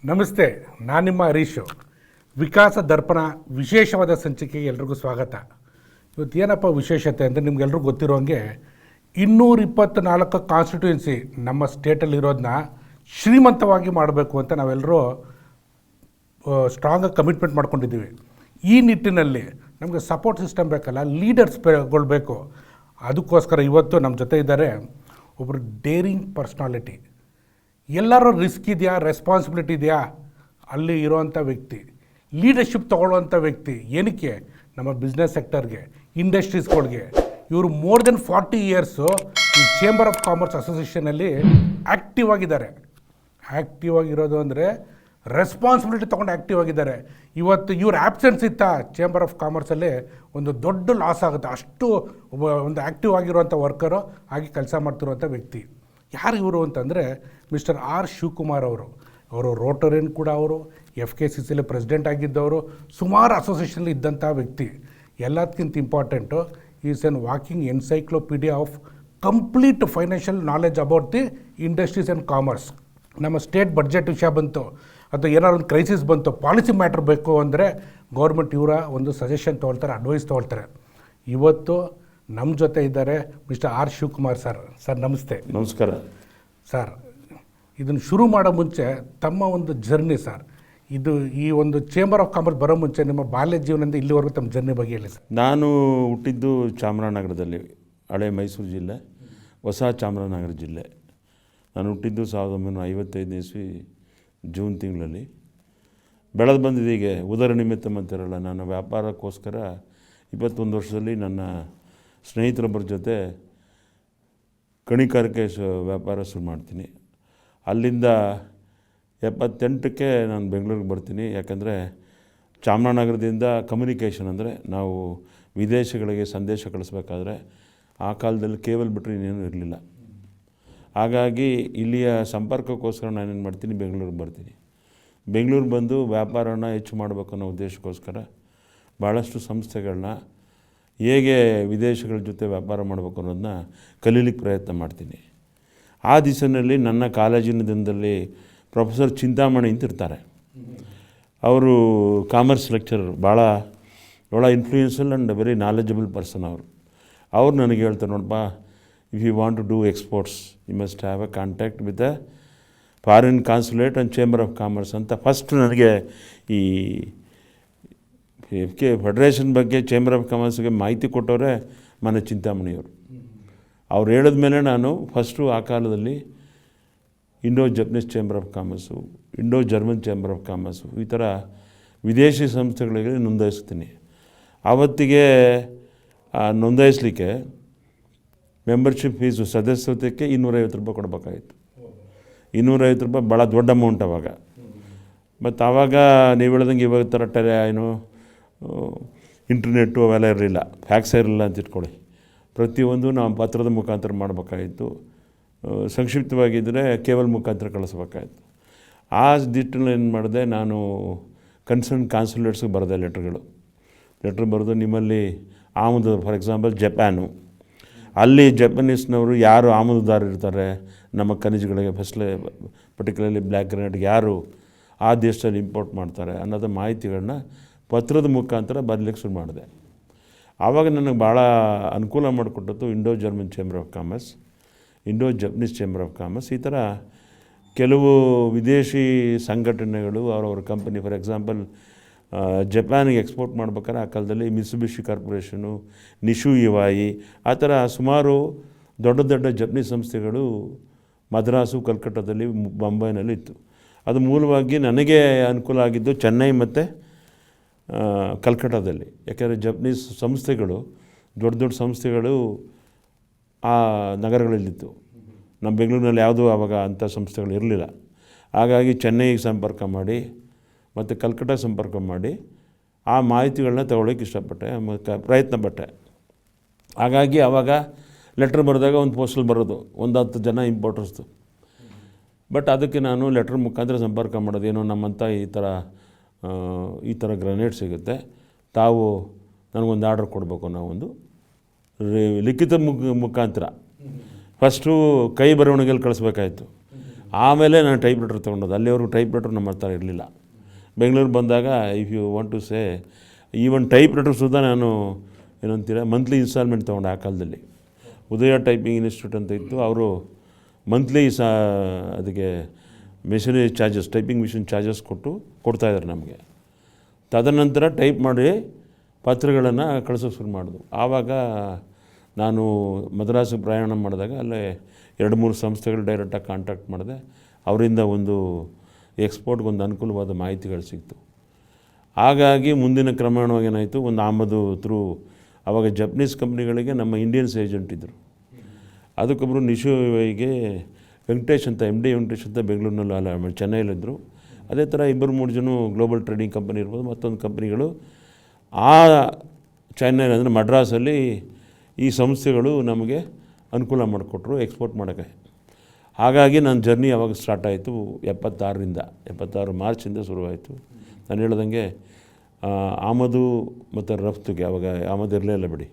ನಮಸ್ತೆ, ನಾನು ನಿಮ್ಮ ಹರೀಶು. ವಿಕಾಸ ದರ್ಪಣ ವಿಶೇಷವಾದ ಸಂಚಿಕೆಗೆ ಎಲ್ರಿಗೂ ಸ್ವಾಗತ. ಇವತ್ತು ಏನಪ್ಪ ವಿಶೇಷತೆ ಅಂದರೆ ನಿಮ್ಗೆಲ್ರಿಗೂ ಗೊತ್ತಿರೋಂಗೆ 224 ಕಾನ್ಸ್ಟಿಟ್ಯೂನ್ಸಿ ನಮ್ಮ ಸ್ಟೇಟಲ್ಲಿರೋದನ್ನ ಶ್ರೀಮಂತವಾಗಿ ಮಾಡಬೇಕು ಅಂತ ನಾವೆಲ್ಲರೂ ಸ್ಟ್ರಾಂಗಾಗಿ ಕಮಿಟ್ಮೆಂಟ್ ಮಾಡ್ಕೊಂಡಿದ್ದೀವಿ. ಈ ನಿಟ್ಟಿನಲ್ಲಿ ನಮಗೆ ಸಪೋರ್ಟ್ ಸಿಸ್ಟಮ್ ಬೇಕಲ್ಲ, ಲೀಡರ್ಸ್ಗಳು ಬೇಕು. ಅದಕ್ಕೋಸ್ಕರ ಇವತ್ತು ನಮ್ಮ ಜೊತೆ ಇದ್ದಾರೆ ಒಬ್ಬರು ಡೇರಿಂಗ್ ಪರ್ಸ್ನಾಲಿಟಿ. ಎಲ್ಲರೂ ರಿಸ್ಕ್ ಇದೆಯಾ, ರೆಸ್ಪಾನ್ಸಿಬಿಲಿಟಿ ಇದೆಯಾ ಅಲ್ಲಿ ಇರೋವಂಥ ವ್ಯಕ್ತಿ, ಲೀಡರ್ಶಿಪ್ ತೊಗೊಳ್ಳೋವಂಥ ವ್ಯಕ್ತಿ. ಏನಕ್ಕೆ? ನಮ್ಮ ಬಿಸ್ನೆಸ್ ಸೆಕ್ಟರ್ಗೆ, ಇಂಡಸ್ಟ್ರೀಸ್ಗಳಿಗೆ. ಇವರು ಮೋರ್ ದೆನ್ 40 ಇಯರ್ಸು ಈ ಚೇಂಬರ್ ಆಫ್ ಕಾಮರ್ಸ್ ಅಸೋಸಿಯೇಷನಲ್ಲಿ ಆ್ಯಕ್ಟಿವ್ ಆಗಿದ್ದಾರೆ. ಆ್ಯಕ್ಟಿವ್ ಆಗಿರೋದು ಅಂದರೆ ರೆಸ್ಪಾನ್ಸಿಬಿಲಿಟಿ ತೊಗೊಂಡು ಆ್ಯಕ್ಟಿವ್ ಆಗಿದ್ದಾರೆ. ಇವತ್ತು ಇವ್ರ ಆ್ಯಬ್ಸೆನ್ಸ್ ಇತ್ತಾ ಚೇಂಬರ್ ಆಫ್ ಕಾಮರ್ಸಲ್ಲಿ ಒಂದು ದೊಡ್ಡ ಲಾಸ್ ಆಗುತ್ತೆ. ಅಷ್ಟು ಒಂದು ಆ್ಯಕ್ಟಿವ್ ಆಗಿರುವಂಥ ವರ್ಕರು ಆಗಿ ಕೆಲಸ ಮಾಡ್ತಿರುವಂಥ ವ್ಯಕ್ತಿ. ಯಾರು ಇವರು ಅಂತಂದರೆ ಮಿಸ್ಟರ್ ಆರ್ ಶಿವಕುಮಾರ್ ಅವರು ರೋಟರಿಯನ್ ಕೂಡ, ಅವರು FKCCಲಿ ಪ್ರೆಸಿಡೆಂಟ್ ಆಗಿದ್ದವರು, ಸುಮಾರು ಅಸೋಸಿಯೇಷನಲ್ಲಿ ಇದ್ದಂಥ ವ್ಯಕ್ತಿ. ಎಲ್ಲದಕ್ಕಿಂತ important is N walking encyclopaedia of complete financial knowledge about the industries and commerce. ನಮ್ಮ ಸ್ಟೇಟ್ ಬಡ್ಜೆಟ್ ವಿಷಯ ಬಂತು ಅಥವಾ ಏನಾದ್ರು ಒಂದು ಕ್ರೈಸಿಸ್ ಬಂತು, ಪಾಲಿಸಿ ಮ್ಯಾಟ್ರ್ ಬೇಕು ಅಂದರೆ ಗೌರ್ಮೆಂಟ್ ಇವರ ಒಂದು ಸಜೆಷನ್ ತೊಗೊಳ್ತಾರೆ, ಅಡ್ವೈಸ್ ತೊಗೊಳ್ತಾರೆ. ಇವತ್ತು ನಮ್ಮ ಜೊತೆ ಇದ್ದಾರೆ mister R Shivakumar sir. Sir ನಮಸ್ತೆ. ನಮಸ್ಕಾರ ಸರ್. ಇದನ್ನು ಶುರು ಮಾಡೋ ಮುಂಚೆ ತಮ್ಮ ಒಂದು ಜರ್ನಿ ಸರ್, ಇದು ಈ ಒಂದು ಚೇಂಬರ್ ಆಫ್ ಕಾಮರ್ಸ್ ಬರೋ ಮುಂಚೆ ನಿಮ್ಮ ಬಾಲ್ಯ ಜೀವನದಿಂದ ಇಲ್ಲಿವರೆಗೂ ತಮ್ಮ ಜರ್ನಿ ಬಗ್ಗೆ ಹೇಳಿ ಸರ್. ನಾನು ಹುಟ್ಟಿದ್ದು ಚಾಮರಾಜನಗರದಲ್ಲಿ, ಹಳೆ ಮೈಸೂರು ಜಿಲ್ಲೆ, ಹೊಸ ಚಾಮರಾಜನಗರ ಜಿಲ್ಲೆ. ನಾನು ಹುಟ್ಟಿದ್ದು 1955 ಇಸ್ವಿ ಜೂನ್ ತಿಂಗಳಲ್ಲಿ. ಬೆಳೆದು ಬಂದಿದ್ದೀಗೆ ಉದರ ನಿಮಿತ್ತ ಅಂತಿರಲ್ಲ, ನಾನು ವ್ಯಾಪಾರಕ್ಕೋಸ್ಕರ 21 ವರ್ಷದಲ್ಲಿ ನನ್ನ ಸ್ನೇಹಿತರೊಬ್ಬರ ಜೊತೆ ಗಣಿಗಾರಿಕೆ ವ್ಯಾಪಾರ ಶುರು ಮಾಡ್ತೀನಿ. ಅಲ್ಲಿಂದ 78ಕ್ಕೆ ನಾನು ಬೆಂಗಳೂರಿಗೆ ಬರ್ತೀನಿ. ಯಾಕಂದರೆ ಚಾಮರಾಜನಗರದಿಂದ ಕಮ್ಯುನಿಕೇಷನ್ ಅಂದರೆ ನಾವು ವಿದೇಶಗಳಿಗೆ ಸಂದೇಶ ಕಳಿಸ್ಬೇಕಾದ್ರೆ ಆ ಕಾಲದಲ್ಲಿ ಕೇಬಲ್ ಬಿಟ್ಟರೆ ಇನ್ನೇನು ಇರಲಿಲ್ಲ. ಹಾಗಾಗಿ ಇಲ್ಲಿಯ ಸಂಪರ್ಕಕ್ಕೋಸ್ಕರ ನಾನೇನು ಮಾಡ್ತೀನಿ, ಬೆಂಗಳೂರಿಗೆ ಬರ್ತೀನಿ. ಬೆಂಗಳೂರಿಗೆ ಬಂದು ವ್ಯಾಪಾರನ ಹೆಚ್ಚು ಮಾಡಬೇಕು ಅನ್ನೋ ಉದ್ದೇಶಕ್ಕೋಸ್ಕರ ಭಾಳಷ್ಟು ಸಂಸ್ಥೆಗಳನ್ನ ಹೇಗೆ ವಿದೇಶಗಳ ಜೊತೆ ವ್ಯಾಪಾರ ಮಾಡಬೇಕು ಅನ್ನೋದನ್ನ ಕಲೀಲಿಕ್ಕೆ ಪ್ರಯತ್ನ ಮಾಡ್ತೀನಿ. ಆ ದಿವಸದಲ್ಲಿ ನನ್ನ ಕಾಲೇಜಿನ ದಿನದಲ್ಲಿ ಪ್ರೊಫೆಸರ್ ಚಿಂತಾಮಣಿ ಅಂತ ಇರ್ತಾರೆ. ಅವರು ಕಾಮರ್ಸ್ ಲೆಕ್ಚರರ್, ಭಾಳ influential and very knowledgeable person. ಅವ್ರು ನನಗೆ ಹೇಳ್ತಾರೆ, ನೋಡಪ್ಪ, if you want to do exports you must have a contact with the foreign consulate and chamber of commerce ಅಂತ ಫಸ್ಟ್ ನನಗೆ ಈ ಫೆಡರೇಷನ್ ಬಗ್ಗೆ, ಚೇಂಬರ್ ಆಫ್ ಕಾಮರ್ಸ್ಗೆ ಮಾಹಿತಿ ಕೊಟ್ಟವರೇ ಮನೆ ಚಿಂತಾಮಣಿಯವರು. ಅವ್ರು ಹೇಳಿದ ಮೇಲೆ ನಾನು ಫಸ್ಟು ಆ ಕಾಲದಲ್ಲಿ Indo Japanese chamber of commerce, Indo German chamber of commerce, ಈ ಥರ ವಿದೇಶಿ ಸಂಸ್ಥೆಗಳಿಗೆ ನೋಂದಾಯಿಸ್ತೀನಿ. ಆವತ್ತಿಗೆ ನೋಂದಾಯಿಸಲಿಕ್ಕೆ ಮೆಂಬರ್ಶಿಪ್ ಫೀಸು, ಸದಸ್ಯತ್ವಕ್ಕೆ 250 ರೂಪಾಯಿ ಕೊಡಬೇಕಾಗಿತ್ತು. 250 ರೂಪಾಯಿ ಭಾಳ ದೊಡ್ಡ ಅಮೌಂಟ್ ಅವಾಗ. ಮತ್ತು ಆವಾಗ ನೀವು ಹೇಳ್ದಂಗೆ ಇವಾಗ ಥರ ಇಂಟರ್ನೆಟ್ಟು ಅವೆಲ್ಲ ಇರಲಿಲ್ಲ, ಫ್ಯಾಕ್ಸ್ ಇರಲಿಲ್ಲ ಅಂತ ಇಟ್ಕೊಳ್ಳಿ. ಪ್ರತಿಯೊಂದು ನಾವು ಪತ್ರದ ಮುಖಾಂತರ ಮಾಡಬೇಕಾಗಿತ್ತು. ಸಂಕ್ಷಿಪ್ತವಾಗಿದ್ದರೆ ಕೇಬಲ್ ಮುಖಾಂತರ ಕಳಿಸ್ಬೇಕಾಯಿತು. ಆ ದಿಟ್ಟಿನಲ್ಲಿ ಏನು ಮಾಡಿದೆ, ನಾನು ಕನ್ಸರ್ನ್ ಕಾನ್ಸುಲೇಟ್ಸ್ಗೆ ಬರೆದೆ ಲೆಟ್ರ್ ಬರೆದು, ನಿಮ್ಮಲ್ಲಿ ಆಮದು, ಫಾರ್ ಎಕ್ಸಾಂಪಲ್ ಜಪಾನು, ಅಲ್ಲಿ ಜಪನೀಸ್ನವರು ಯಾರು ಆಮದುದಾರರು ಇರ್ತಾರೆ ನಮ್ಮ ಖನಿಜಗಳಿಗೆ, ಪರ್ಟಿಕ್ಯುಲರ್ಲಿ ಬ್ಲ್ಯಾಕ್ ಗ್ರಾನೈಟ್ಗೆ ಯಾರು ಆ ದೇಶದಲ್ಲಿ ಇಂಪೋರ್ಟ್ ಮಾಡ್ತಾರೆ ಅನ್ನೋದು ಮಾಹಿತಿಗಳನ್ನ ಪತ್ರದ ಮುಖಾಂತರ ಬರಲಿಕ್ಕೆ ಶುರು ಮಾಡಿದೆ. ಆವಾಗ ನನಗೆ ಭಾಳ ಅನುಕೂಲ ಮಾಡಿಕೊಟ್ಟದ್ದು Indo German chamber of commerce, Indo Japanese chamber of commerce. ಈ ಥರ ಕೆಲವು ವಿದೇಶಿ ಸಂಘಟನೆಗಳು ಅವರವ್ರ ಕಂಪನಿ, ಫಾರ್ ಎಕ್ಸಾಂಪಲ್ ಜಪಾನಿಗೆ ಎಕ್ಸ್ಪೋರ್ಟ್ ಮಾಡ್ಬೇಕಾದ್ರೆ ಆ ಕಾಲದಲ್ಲಿ ಮಿತ್ಸುಬಿಷಿ ಕಾರ್ಪೊರೇಷನು, ನಿಶು ಇವಾಯಿ, ಆ ಥರ ಸುಮಾರು ದೊಡ್ಡ ಜಪನೀಸ್ ಸಂಸ್ಥೆಗಳು ಮದ್ರಾಸು, ಕಲ್ಕಟ್ಟಾದಲ್ಲಿ, ಬಾಂಬೈನಲ್ಲಿ ಇತ್ತು. ಅದು ಮೂಲವಾಗಿ ನನಗೆ ಅನುಕೂಲ ಆಗಿದ್ದು ಚೆನ್ನೈ ಮತ್ತು ಕಲ್ಕಟ್ಟಾದಲ್ಲಿ. ಯಾಕೆಂದರೆ ಜಪನೀಸ್ ಸಂಸ್ಥೆಗಳು, ದೊಡ್ಡ ಸಂಸ್ಥೆಗಳು ಆ ನಗರಗಳಲ್ಲಿತ್ತು. ನಮ್ಮ ಬೆಂಗಳೂರಿನಲ್ಲಿ ಯಾವುದೂ ಆವಾಗ ಅಂಥ ಸಂಸ್ಥೆಗಳು ಇರಲಿಲ್ಲ. ಹಾಗಾಗಿ ಚೆನ್ನೈಗೆ ಸಂಪರ್ಕ ಮಾಡಿ ಮತ್ತು ಕಲ್ಕಟ್ಟ ಸಂಪರ್ಕ ಮಾಡಿ ಆ ಮಾಹಿತಿಗಳನ್ನ ತಗೊಳ್ಳೋಕ್ಕೆ ಇಷ್ಟಪಟ್ಟೆ, ಪ್ರಯತ್ನ ಪಟ್ಟೆ. ಹಾಗಾಗಿ ಆವಾಗ ಲೆಟ್ರ್ ಬರೆದಾಗ ಒಂದು ಪೋಸ್ಟಲ್ಲಿ ಬರೋದು 10 ಜನ ಇಂಪೋರ್ಟರ್ಸ್ದು. ಬಟ್ ಅದಕ್ಕೆ ನಾನು ಲೆಟ್ರ್ ಮುಖಾಂತರ ಸಂಪರ್ಕ ಮಾಡೋದು, ಏನೋ ನಮ್ಮಂಥ ಈ ಥರ ಗ್ರನೇಡ್ ಸಿಗುತ್ತೆ, ತಾವು ನನಗೊಂದು ಆರ್ಡರ್ ಕೊಡಬೇಕು ಅನ್ನೋ ಒಂದು ಲಿಖಿತ ಮುಖಾಂತರ ಫಸ್ಟು ಕೈ ಬರವಣಿಗೆಯಲ್ಲಿ ಕಳಿಸ್ಬೇಕಾಯಿತು. ಆಮೇಲೆ ನಾನು ಟೈಪ್ ರೈಟರ್ ತೊಗೊಂಡೋದು. ಅಲ್ಲಿವರೆಗೂ ಟೈಪ್ ರೈಟರ್ ನಮ್ಮ ಹತ್ರ ಇರಲಿಲ್ಲ. ಬೆಂಗಳೂರು ಬಂದಾಗ if you want to say even typewriter Sudha ನಾನು ಏನಂತೀರ ಮಂತ್ಲಿ ಇನ್ಸ್ಟಾಲ್ಮೆಂಟ್ ತೊಗೊಂಡೆ ಆ ಕಾಲದಲ್ಲಿ. ಉದಯ ಟೈಪಿಂಗ್ ಇನ್ಸ್ಟಿಟ್ಯೂಟ್ ಅಂತ ಇತ್ತು, ಅವರು ಮಂತ್ಲಿ ಅದಕ್ಕೆ machinery charges, typing machine charges ಕೊಡ್ತಾಯಿದ್ದಾರೆ ನಮಗೆ. ತದನಂತರ ಟೈಪ್ ಮಾಡಿ ಪತ್ರಗಳನ್ನು ಕಳಿಸೋಕೆ ಶುರು ಮಾಡೋದು. ಆವಾಗ ನಾನು ಮದ್ರಾಸಿಗೆ ಪ್ರಯಾಣ ಮಾಡಿದಾಗ ಅಲ್ಲೇ 2-3 ಸಂಸ್ಥೆಗಳು ಡೈರೆಕ್ಟಾಗಿ ಕಾಂಟ್ಯಾಕ್ಟ್ ಮಾಡಿದೆ. ಅವರಿಂದ ಒಂದು ಎಕ್ಸ್ಪೋರ್ಟ್ಗೊಂದು ಅನುಕೂಲವಾದ ಮಾಹಿತಿಗಳು ಸಿಕ್ತು. ಹಾಗಾಗಿ ಮುಂದಿನ ಕ್ರಮವಾಗಿ ಏನಾಯಿತು, ಒಂದು ಆಮದು ಥ್ರೂ ಆವಾಗ ಜಪನೀಸ್ ಕಂಪ್ನಿಗಳಿಗೆ ನಮ್ಮ ಇಂಡಿಯನ್ಸ್ ಏಜೆಂಟ್ ಇದ್ದರು. ಅದಕ್ಕೊಬ್ಬರು ನಿಶುವಿಗೆ ವೆಂಕಟೇಶ್ ಅಂತ MD ವೆಂಕಟೇಶ್ ಅಂತ ಬೆಂಗಳೂರಿನಲ್ಲಿ ಅಲ್ಲ ಚೆನ್ನೈಯಲ್ಲಿದ್ದರು. ಅದೇ ಥರ 2-3 ಜನ ಗ್ಲೋಬಲ್ ಟ್ರೇಡಿಂಗ್ ಕಂಪನಿ ಇರ್ಬೋದು, ಮತ್ತೊಂದು ಕಂಪ್ನಿಗಳು ಆ ಚೆನ್ನೈ ಅಂದರೆ ಮಡ್ರಾಸಲ್ಲಿ ಈ ಸಂಸ್ಥೆಗಳು ನಮಗೆ ಅನುಕೂಲ ಮಾಡಿಕೊಟ್ರು ಎಕ್ಸ್ಪೋರ್ಟ್ ಮಾಡೋಕ್ಕೆ. ಹಾಗಾಗಿ ನನ್ನ ಜರ್ನಿ ಯಾವಾಗ ಸ್ಟಾರ್ಟ್ ಆಯಿತು, 76 ಮಾರ್ಚಿಂದ ಶುರುವಾಯಿತು. ನಾನು ಹೇಳ್ದಂಗೆ ಆಮದು ಮತ್ತು ರಫ್ತಿಗೆ ಆವಾಗ ಆಮದು ಇರಲಿಲ್ಲ ಬಿಡಿ,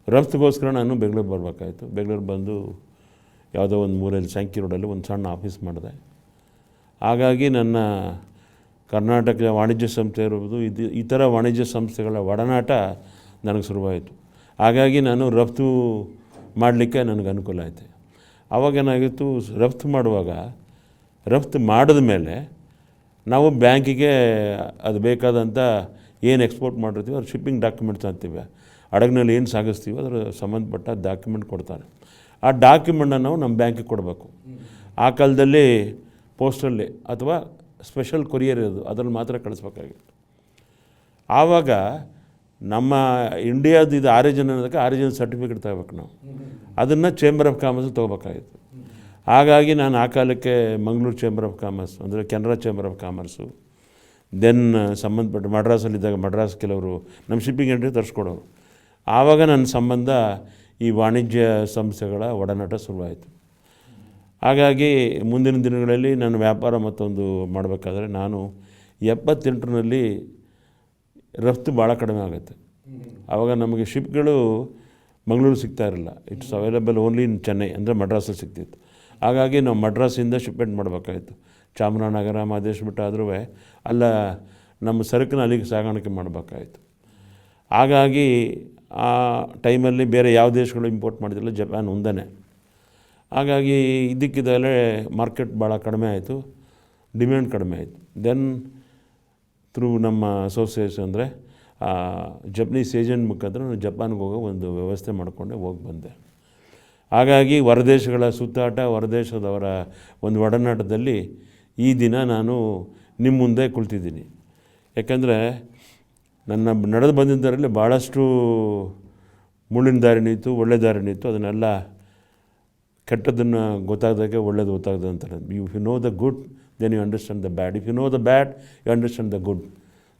ರಫ್ತಿಗೋಸ್ಕರ ನಾನು ಬೆಂಗಳೂರು ಬರಬೇಕಾಯಿತು. ಬೆಂಗಳೂರು ಬಂದು ಯಾವುದೋ ಒಂದು ಮೂಲೆಯಲ್ಲಿ ಸ್ಯಾಂಕಿ ರೋಡಲ್ಲಿ ಒಂದು ಸಣ್ಣ ಆಫೀಸ್ ಮಾಡಿದೆ. ಹಾಗಾಗಿ ನನ್ನ ಕರ್ನಾಟಕ ವಾಣಿಜ್ಯ ಸಂಸ್ಥೆ ಇರ್ಬೋದು, ಈ ಥರ ವಾಣಿಜ್ಯ ಸಂಸ್ಥೆಗಳ ಒಡನಾಟ ನನಗೆ ಶುರುವಾಯಿತು. ಹಾಗಾಗಿ ನಾನು ರಫ್ತು ಮಾಡಲಿಕ್ಕೆ ನನಗೆ ಅನುಕೂಲ ಆಯಿತು. ಆವಾಗೇನಾಗಿತ್ತು, ರಫ್ತು ಮಾಡುವಾಗ ರಫ್ತು ಮಾಡಿದ ಮೇಲೆ ನಾವು ಬ್ಯಾಂಕಿಗೆ ಅದು ಬೇಕಾದಂಥ ಏನು ಎಕ್ಸ್ಪೋರ್ಟ್ ಮಾಡಿರ್ತೀವಿ ಅದು ಶಿಪ್ಪಿಂಗ್ ಡಾಕ್ಯುಮೆಂಟ್ಸ್ ಅಂತೀವಿ, ಹಡಗಿನಲ್ಲಿ ಏನು ಸಾಗಿಸ್ತೀವಿ ಅದರ ಸಂಬಂಧಪಟ್ಟ ಡಾಕ್ಯುಮೆಂಟ್ ಕೊಡ್ತಾರೆ. ಆ ಡಾಕ್ಯುಮೆಂಟನ್ನು ನಾವು ನಮ್ಮ ಬ್ಯಾಂಕಿಗೆ ಕೊಡಬೇಕು. ಆ ಕಾಲದಲ್ಲಿ ಪೋಸ್ಟಲ್ಲಿ ಅಥವಾ ಸ್ಪೆಷಲ್ ಕೊರಿಯರ್ ಇರೋದು, ಅದರಲ್ಲಿ ಮಾತ್ರ ಕಳಿಸ್ಬೇಕಾಗಿತ್ತು. ಆವಾಗ ನಮ್ಮ ಇಂಡಿಯಾದ ಇದು ಆರಿಜಿನ್ ಅನ್ನೋದಕ್ಕೆ ಆರಿಜಿನ್ ಸರ್ಟಿಫಿಕೇಟ್ ತಗೋಬೇಕು ನಾವು, ಅದನ್ನು ಚೇಂಬರ್ ಆಫ್ ಕಾಮರ್ಸ್ ತೊಗೋಬೇಕಾಗಿತ್ತು. ಹಾಗಾಗಿ ನಾನು ಆ ಕಾಲಕ್ಕೆ ಮಂಗಳೂರು ಚೇಂಬರ್ ಆಫ್ ಕಾಮರ್ಸ್ ಅಂದರೆ Canara chamber of commerce, then ಸಂಬಂಧಪಟ್ಟ ಮಡ್ರಾಸಲ್ಲಿದ್ದಾಗ ಮಡ್ರಾಸ್ ಕೆಲವರು ನಮ್ಮ ಶಿಪ್ಪಿಂಗ್ ಎಂಟ್ರಿ ತರಿಸ್ಕೊಡೋರು. ಆವಾಗ ನನ್ನ ಸಂಬಂಧ ಈ ವಾಣಿಜ್ಯ ಸಂಸ್ಥೆಗಳ ಒಡನಾಟ ಶುರುವಾಯಿತು. ಹಾಗಾಗಿ ಮುಂದಿನ ದಿನಗಳಲ್ಲಿ ನಾನು ವ್ಯಾಪಾರ ಮತ್ತೊಂದು ಮಾಡಬೇಕಾದ್ರೆ ನಾನು 78ರಲ್ಲಿ ರಫ್ತು ಭಾಳ ಕಡಿಮೆ ಆಗುತ್ತೆ. ಆವಾಗ ನಮಗೆ ಶಿಪ್ಗಳು ಮಂಗಳೂರು ಸಿಗ್ತಾ ಇರಲಿಲ್ಲ, it's available only in Chennai ಅಂದರೆ ಮಡ್ರಾಸಲ್ಲಿ ಸಿಗ್ತಿತ್ತು. ಹಾಗಾಗಿ ನಾವು ಮಡ್ರಾಸಿಂದ ಶಿಪ್ಮೆಂಟ್ ಮಾಡಬೇಕಾಯಿತು. ಚಾಮರಾಜನಗರ ಮಹದೇಶ್ ಬಿಟ್ಟು ಆದರೂ ಅಲ್ಲ ನಮ್ಮ ಸರಕನ್ನ ಅಲ್ಲಿಗೆ ಸಾಗಾಣಿಕೆ ಮಾಡಬೇಕಾಯಿತು. ಹಾಗಾಗಿ ಆ ಟೈಮಲ್ಲಿ ಬೇರೆ ಯಾವ ದೇಶಗಳು ಇಂಪೋರ್ಟ್ ಮಾಡಿದ್ರಲ್ಲ, ಜಪಾನ್ ಒಂದೇ. ಹಾಗಾಗಿ ಇದಕ್ಕಿದ್ದಲ್ಲೇ ಮಾರ್ಕೆಟ್ ಭಾಳ ಕಡಿಮೆ ಆಯಿತು, ಡಿಮ್ಯಾಂಡ್ ಕಡಿಮೆ ಆಯಿತು. ದೆನ್ ಥ್ರೂ ನಮ್ಮ ಅಸೋಸಿಯೇಷನ್ ಅಂದರೆ ಜಪನೀಸ್ ಏಜೆಂಟ್ ಮುಖಾಂತರ ನಾನು ಜಪಾನ್ಗೆ ಹೋಗೋ ಒಂದು ವ್ಯವಸ್ಥೆ ಮಾಡಿಕೊಂಡೆ ಹೋಗಿ ಬಂದೆ. ಹಾಗಾಗಿ ಹೊರದೇಶಗಳ ಸುತ್ತಾಟ, ಹೊರದೇಶದವರ ಒಂದು ಒಡನಾಟದಲ್ಲಿ ಈ ದಿನ ನಾನು ನಿಮ್ಮ ಮುಂದೆ ಕುಳಿತಿದ್ದೀನಿ. ಯಾಕೆಂದರೆ ನನ್ನ ನಡೆದು ಬಂದಿದ್ದರಲ್ಲಿ ಭಾಳಷ್ಟು ಮುಳ್ಳಿನ ದಾರಿನೂ ಇತ್ತು, ಒಳ್ಳೆ ದಾರಿನೂ ಇತ್ತು. ಅದನ್ನೆಲ್ಲ ಕೆಟ್ಟದನ್ನು ಗೊತ್ತಾದಾಗೆ ಒಳ್ಳೇದು ಗೊತ್ತಾಗ್ತದೆ ಅಂತಾರೆ. If you know the good then you understand the bad, if you know the bad you understand the good.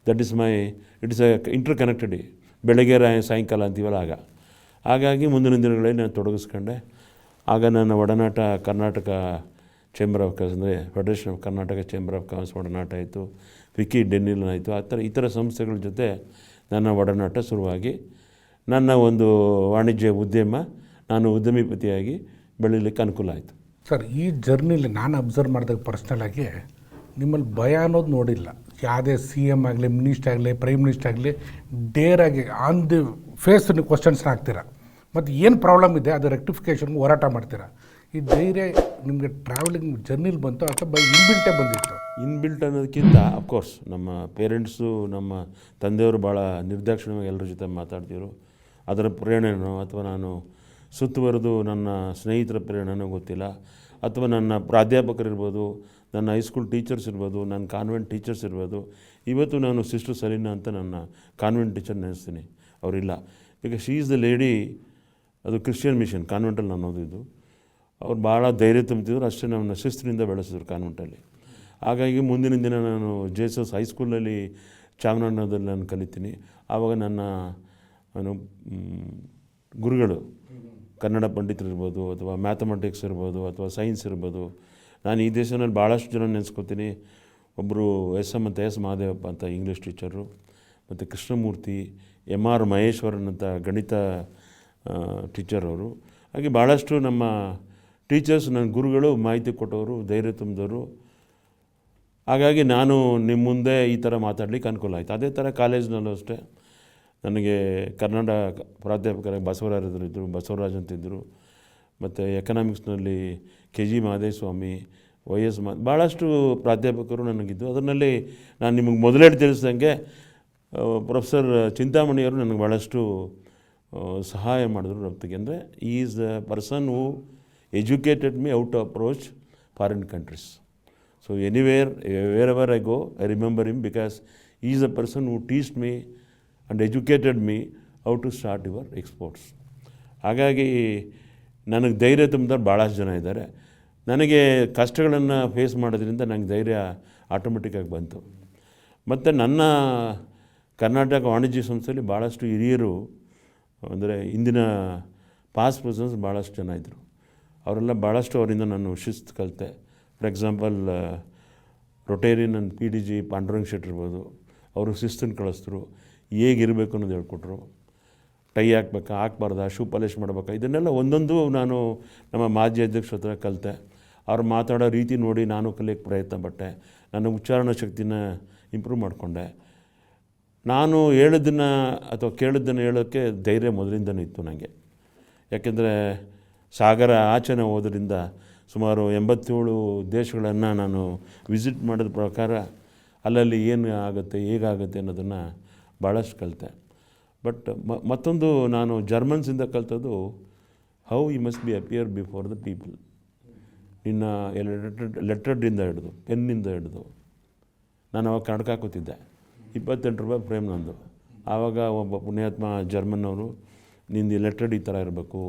That is my it's a interconnected. ಬೆಳಗ್ಗೆ ಸಾಯಂಕಾಲ ಅಂತೀವಲ್ಲ ಆಗ. ಹಾಗಾಗಿ ಮುಂದಿನ ದಿನಗಳಲ್ಲಿ ನಾನು ತೊಡಗಿಸ್ಕೊಂಡೆ. ಆಗ ನನ್ನ ಒಡನಾಟ ಕರ್ನಾಟಕ ಚೇಂಬರ್ ಆಫ್ ಕಾಮರ್ಸ್ ಅಂದರೆ federation of Karnataka chamber of commerce ಒಡನಾಟ ಆಯಿತು, ವಿಕಿ ಡೆನ್ನಿಲ್ ಆಯಿತು. ಆ ಥರ ಇತರ ಸಂಸ್ಥೆಗಳ ಜೊತೆ ನನ್ನ ಒಡನಾಟ ಶುರುವಾಗಿ ನನ್ನ ಒಂದು ವಾಣಿಜ್ಯ ಉದ್ಯಮ, ನಾನು ಉದ್ಯಮಿಪತಿಯಾಗಿ ಬೆಳೀಲಿಕ್ಕೆ ಅನುಕೂಲ ಆಯಿತು. ಸರ್, ಈ ಜರ್ನಿಲಿ ನಾನು ಅಬ್ಸರ್ವ್ ಮಾಡಿದಾಗ ಪರ್ಸ್ನಲಾಗಿ ನಿಮ್ಮಲ್ಲಿ ಭಯ ಅನ್ನೋದು ನೋಡಿಲ್ಲ. ಯಾವುದೇ CM ಆಗಲಿ, ಮಿನಿಸ್ಟರ್ ಆಗಲಿ, ಪ್ರೈಮ್ ಮಿನಿಸ್ಟರ್ ಆಗಲಿ, ಡೇರಾಗಿ ಆನ್ ದಿ ಫೇಸ್ ನೀವು ಕ್ವಶನ್ಸ್ನ ಹಾಕ್ತೀರಾ. ಮತ್ತು ಏನು ಪ್ರಾಬ್ಲಮ್ ಇದೆ ಅದು ರೆಕ್ಟಿಫಿಕೇಷನ್ಗೆ ಹೋರಾಟ ಮಾಡ್ತೀರಾ. ಈ ಧೈರ್ಯ ನಿಮಗೆ ಟ್ರಾವೆಲಿಂಗ್ ಜರ್ನಿಲಿ ಬಂತು ಅಥವಾ ಇನ್ಬಿಲ್ಟೇ ಬಂದಿತ್ತು? ಇನ್ಬಿಲ್ಟ್ ಅನ್ನೋದಕ್ಕಿಂತ ಅಫ್ಕೋರ್ಸ್ ನಮ್ಮ ಪೇರೆಂಟ್ಸು, ನಮ್ಮ ತಂದೆಯವರು ಭಾಳ ನಿರ್ದಾಕ್ಷಿಣ್ಯವಾಗಿ ಎಲ್ಲರ ಜೊತೆ ಮಾತಾಡ್ತಿದ್ರು. ಅದರ ಪ್ರೇರಣೆನೋ ಅಥವಾ ನಾನು ಸುತ್ತುವರೆದು ನನ್ನ ಸ್ನೇಹಿತರ ಪ್ರೇರಣೆನೋ ಗೊತ್ತಿಲ್ಲ, ಅಥವಾ ನನ್ನ ಪ್ರಾಧ್ಯಾಪಕರಿರ್ಬೋದು, ನನ್ನ ಹೈಸ್ಕೂಲ್ ಟೀಚರ್ಸ್ ಇರ್ಬೋದು, ನನ್ನ ಕಾನ್ವೆಂಟ್ ಟೀಚರ್ಸ್ ಇರ್ಬೋದು. ಇವತ್ತು ನಾನು ಸಿಸ್ಟರ್ ಸಲೀನಾ ಅಂತ ನನ್ನ ಕಾನ್ವೆಂಟ್ ಟೀಚರ್ ನೆನೆಸ್ತೀನಿ, ಅವರಿಲ್ಲ. ಈಗ ಶೀ ಈಸ್ ದ ಲೇಡಿ, ಅದು ಕ್ರಿಶ್ಚಿಯನ್ ಮಿಷನ್ ಕಾನ್ವೆಂಟಲ್ಲಿ ನಾನು ಓದಿದ್ದು. ಅವ್ರು ಭಾಳ ಧೈರ್ಯ ತುಂಬ್ತಿದ್ರು, ಅಷ್ಟೇ ನಮ್ಮನ್ನ ಶಿಸ್ತಿನಿಂದ ಬೆಳೆಸಿದ್ರು ಕಾನ್ವೆಂಟಲ್ಲಿ. ಹಾಗಾಗಿ ಮುಂದಿನ ದಿನ ನಾನು JSS ಹೈಸ್ಕೂಲಲ್ಲಿ ಚಾಮರಾಜನಗರದಲ್ಲಿ ನಾನು ಕಲಿತೀನಿ. ಆವಾಗ ನನ್ನ ಗುರುಗಳು ಕನ್ನಡ ಪಂಡಿತರಿರ್ಬೋದು, ಅಥವಾ ಮ್ಯಾಥಮೆಟಿಕ್ಸ್ ಇರ್ಬೋದು, ಅಥವಾ ಸೈನ್ಸ್ ಇರ್ಬೋದು. ನಾನು ಈ ದೇಶದಲ್ಲಿ ಭಾಳಷ್ಟು ಜನ ನೆನೆಸ್ಕೊತೀನಿ. ಒಬ್ಬರು SM ಅಂತ S ಮಹಾದೇವಪ್ಪ ಅಂತ ಇಂಗ್ಲೀಷ್ ಟೀಚರು, ಮತ್ತು ಕೃಷ್ಣಮೂರ್ತಿ, MR ಮಹೇಶ್ವರನ್ ಅಂತ ಗಣಿತ ಟೀಚರ್ ಅವರು. ಹಾಗೆ ಭಾಳಷ್ಟು ನಮ್ಮ ಟೀಚರ್ಸ್ ನನ್ನ ಗುರುಗಳು ಮಾಹಿತಿ ಕೊಟ್ಟವರು, ಧೈರ್ಯ ತುಂಬಿದವರು. ಹಾಗಾಗಿ ನಾನು ನಿಮ್ಮ ಮುಂದೆ ಈ ಥರ ಮಾತಾಡಲಿಕ್ಕೆ ಅನುಕೂಲ ಆಯಿತು. ಅದೇ ಥರ ಕಾಲೇಜ್ನಲ್ಲೂ ಅಷ್ಟೇ ನನಗೆ ಕನ್ನಡ ಪ್ರಾಧ್ಯಾಪಕರಾಗಿ ಬಸವರಾಜರಿದ್ದರು, ಬಸವರಾಜ್ ಅಂತಿದ್ದರು. ಮತ್ತು ಎಕನಾಮಿಕ್ಸ್ನಲ್ಲಿ KG ಮಾದೇಸ್ವಾಮಿ, YS ಭಾಳಷ್ಟು ಪ್ರಾಧ್ಯಾಪಕರು ನನಗಿದ್ದು. ಅದರಲ್ಲಿ ನಾನು ನಿಮಗೆ ಮೊದಲೇ ತಿಳಿಸ್ದಂಗೆ ಪ್ರೊಫೆಸರ್ ಚಿಂತಾಮಣಿಯವರು ನನಗೆ ಭಾಳಷ್ಟು ಸಹಾಯ ಮಾಡಿದ್ರು ರಫ್ತಿಗೆ. ಅಂದರೆ is the person who educated me out to approach foreign countries. So wherever I go I remember him because he is a person who teached me and educated me how to start your exports. ಹಾಗಾಗಿ ನನಗೆ ಧೈರ್ಯ ತುಂಬಿದವ್ರು ಭಾಳಷ್ಟು ಜನ ಇದ್ದಾರೆ. ನನಗೆ ಕಷ್ಟಗಳನ್ನು face ಮಾಡೋದ್ರಿಂದ ನನಗೆ ಧೈರ್ಯ ಆಟೋಮೆಟಿಕ್ಕಾಗಿ ಬಂತು. ಮತ್ತು ನನ್ನ ಕರ್ನಾಟಕ ವಾಣಿಜ್ಯ ಸಂಸ್ಥೆಯಲ್ಲಿ ಭಾಳಷ್ಟು ಹಿರಿಯರು, ಅಂದರೆ ಇಂದಿನ ಪಾಸ್ಟ್ ಪ್ರೆಸಿಡೆಂಟ್ಸ್ ಭಾಳಷ್ಟು ಜನ ಇದ್ದರು. ಅವರೆಲ್ಲ ಭಾಳಷ್ಟು ಅವರಿಂದ ನಾನು ಶಿಸ್ತು ಕಲಿತೆ. For example Rotarian and PDG Pandurang Shetty ಇರ್ಬೋದು, ಅವರು ಶಿಸ್ತನ್ನು ಕಳಿಸಿದ್ರು, ಹೇಗಿರಬೇಕು ಅನ್ನೋದು ಹೇಳ್ಕೊಟ್ರು. ಟೈ ಹಾಕ್ಬೇಕಾ, ಹಾಕ್ಬಾರ್ದಾ, ಶೂ ಪಾಲಿಶ್ ಮಾಡ್ಬೇಕಾ, ಇದನ್ನೆಲ್ಲ ಒಂದೊಂದು ನಾನು ನಮ್ಮ ಮಾಜಿ ಅಧ್ಯಕ್ಷರ ಹತ್ರ ಕಲಿತೆ. ಅವ್ರು ಮಾತಾಡೋ ರೀತಿ ನೋಡಿ ನಾನು ಕಲಿಯೋಕ್ಕೆ ಪ್ರಯತ್ನ ಪಟ್ಟೆ. ನನ್ನ ಉಚ್ಚಾರಣಾ ಶಕ್ತಿನ ಇಂಪ್ರೂವ್ ಮಾಡಿಕೊಂಡೆ. ನಾನು ಹೇಳಿದ್ದನ್ನು ಅಥವಾ ಕೇಳಿದ್ದನ್ನು ಹೇಳೋಕ್ಕೆ ಧೈರ್ಯ ಮೊದಲಿಂದನೂ ಇತ್ತು ನನಗೆ. ಯಾಕೆಂದರೆ ಸಾಗರ ಆಚೆನೇ ಹೋದ್ರಿಂದ ಸುಮಾರು 87 ದೇಶಗಳನ್ನು ನಾನು ವಿಸಿಟ್ ಮಾಡಿದ ಪ್ರಕಾರ ಅಲ್ಲಲ್ಲಿ ಏನು ಆಗುತ್ತೆ, ಹೇಗಾಗುತ್ತೆ ಅನ್ನೋದನ್ನು ಭಾಳಷ್ಟು ಕಲಿತೆ. ಬಟ್ ಮತ್ತೊಂದು ನಾನು ಜರ್ಮನ್ಸಿಂದ ಕಲಿತದ್ದು how you must be appear before the people. ನಿನ್ನ ಲೆಟರ್ಡಿಂದ ಹಿಡಿದು, ಪೆನ್ನಿಂದ ಹಿಡಿದು. ನಾನು ಅವಾಗ ಕನ್ನಡಕ ಹಾಕೋತಿದ್ದೆ, 28 ರೂಪಾಯಿ ಫ್ರೇಮ್ ನಂದು. ಆವಾಗ ಒಬ್ಬ ಪುಣ್ಯಾತ್ಮ ಜರ್ಮನ್ನವರು, ನಿಂದು ಲೆಟರ್ಡ್ ಈ ಥರ ಇರಬೇಕು,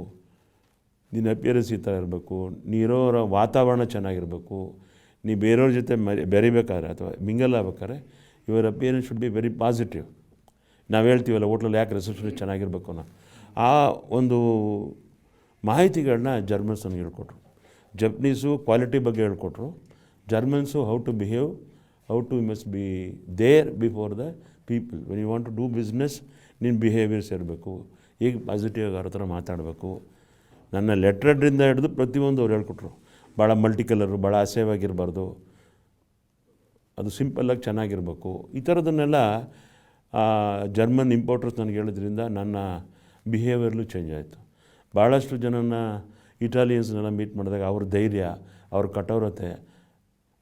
ನಿನ್ನ ಅಪಿಯರೆನ್ಸ್ ಈ ಥರ ಇರಬೇಕು, ನೀರೋರ ವಾತಾವರಣ ಚೆನ್ನಾಗಿರಬೇಕು, ನೀ ಬೇರೆಯವ್ರ ಜೊತೆ ಬೆರಿಬೇಕಾದ್ರೆ ಅಥವಾ ಮಿಂಗಲ್ ಆಗ್ಬೇಕಾದ್ರೆ your appearance should be very positive. ನಾವು ಹೇಳ್ತೀವಲ್ಲ ಹೋಟ್ಲಲ್ಲಿ ಯಾಕೆ ರಿಸೆಪ್ಷನ್ ಚೆನ್ನಾಗಿರಬೇಕು ಅನ್ನೋ ಆ ಒಂದು ಮಾಹಿತಿಗಳನ್ನ ಜರ್ಮನ್ಸ್ ನನಗೆ ಹೇಳ್ಕೊಟ್ರು. ಜಪನೀಸು ಕ್ವಾಲಿಟಿ ಬಗ್ಗೆ ಹೇಳ್ಕೊಟ್ರು, Germans how to behave, how to must be there before the people. When you want to do business ನಿನ್ನ ಬಿಹೇವಿಯರ್ಸ್ ಇರಬೇಕು, ಈಗ ಪಾಸಿಟಿವ್ ಆಗಿ ಅವ್ರ ಥರ ಮಾತಾಡಬೇಕು. ನನ್ನ ಲೆಟ್ರಡ್ರಿಂದ ಹಿಡಿದು ಪ್ರತಿಯೊಂದು ಅವ್ರು ಹೇಳ್ಕೊಟ್ರು. ಭಾಳ ಮಲ್ಟಿ ಕಲರು, ಭಾಳ ಅಸಹ್ಯವಾಗಿರಬಾರ್ದು, ಅದು ಸಿಂಪಲ್ಲಾಗಿ ಚೆನ್ನಾಗಿರಬೇಕು. ಈ ಥರದನ್ನೆಲ್ಲ ಜರ್ಮನ್ ಇಂಪೋರ್ಟರ್ಸ್ ನನಗೆ ಹೇಳೋದ್ರಿಂದ ನನ್ನ ಬಿಹೇವಿಯರ್ಲು ಚೇಂಜ್ ಆಯಿತು. ಭಾಳಷ್ಟು ಜನನ ಇಟಾಲಿಯನ್ಸ್ನೆಲ್ಲ ಮೀಟ್ ಮಾಡಿದಾಗ ಅವ್ರ ಧೈರ್ಯ, ಅವ್ರ ಕಠೋರತೆ,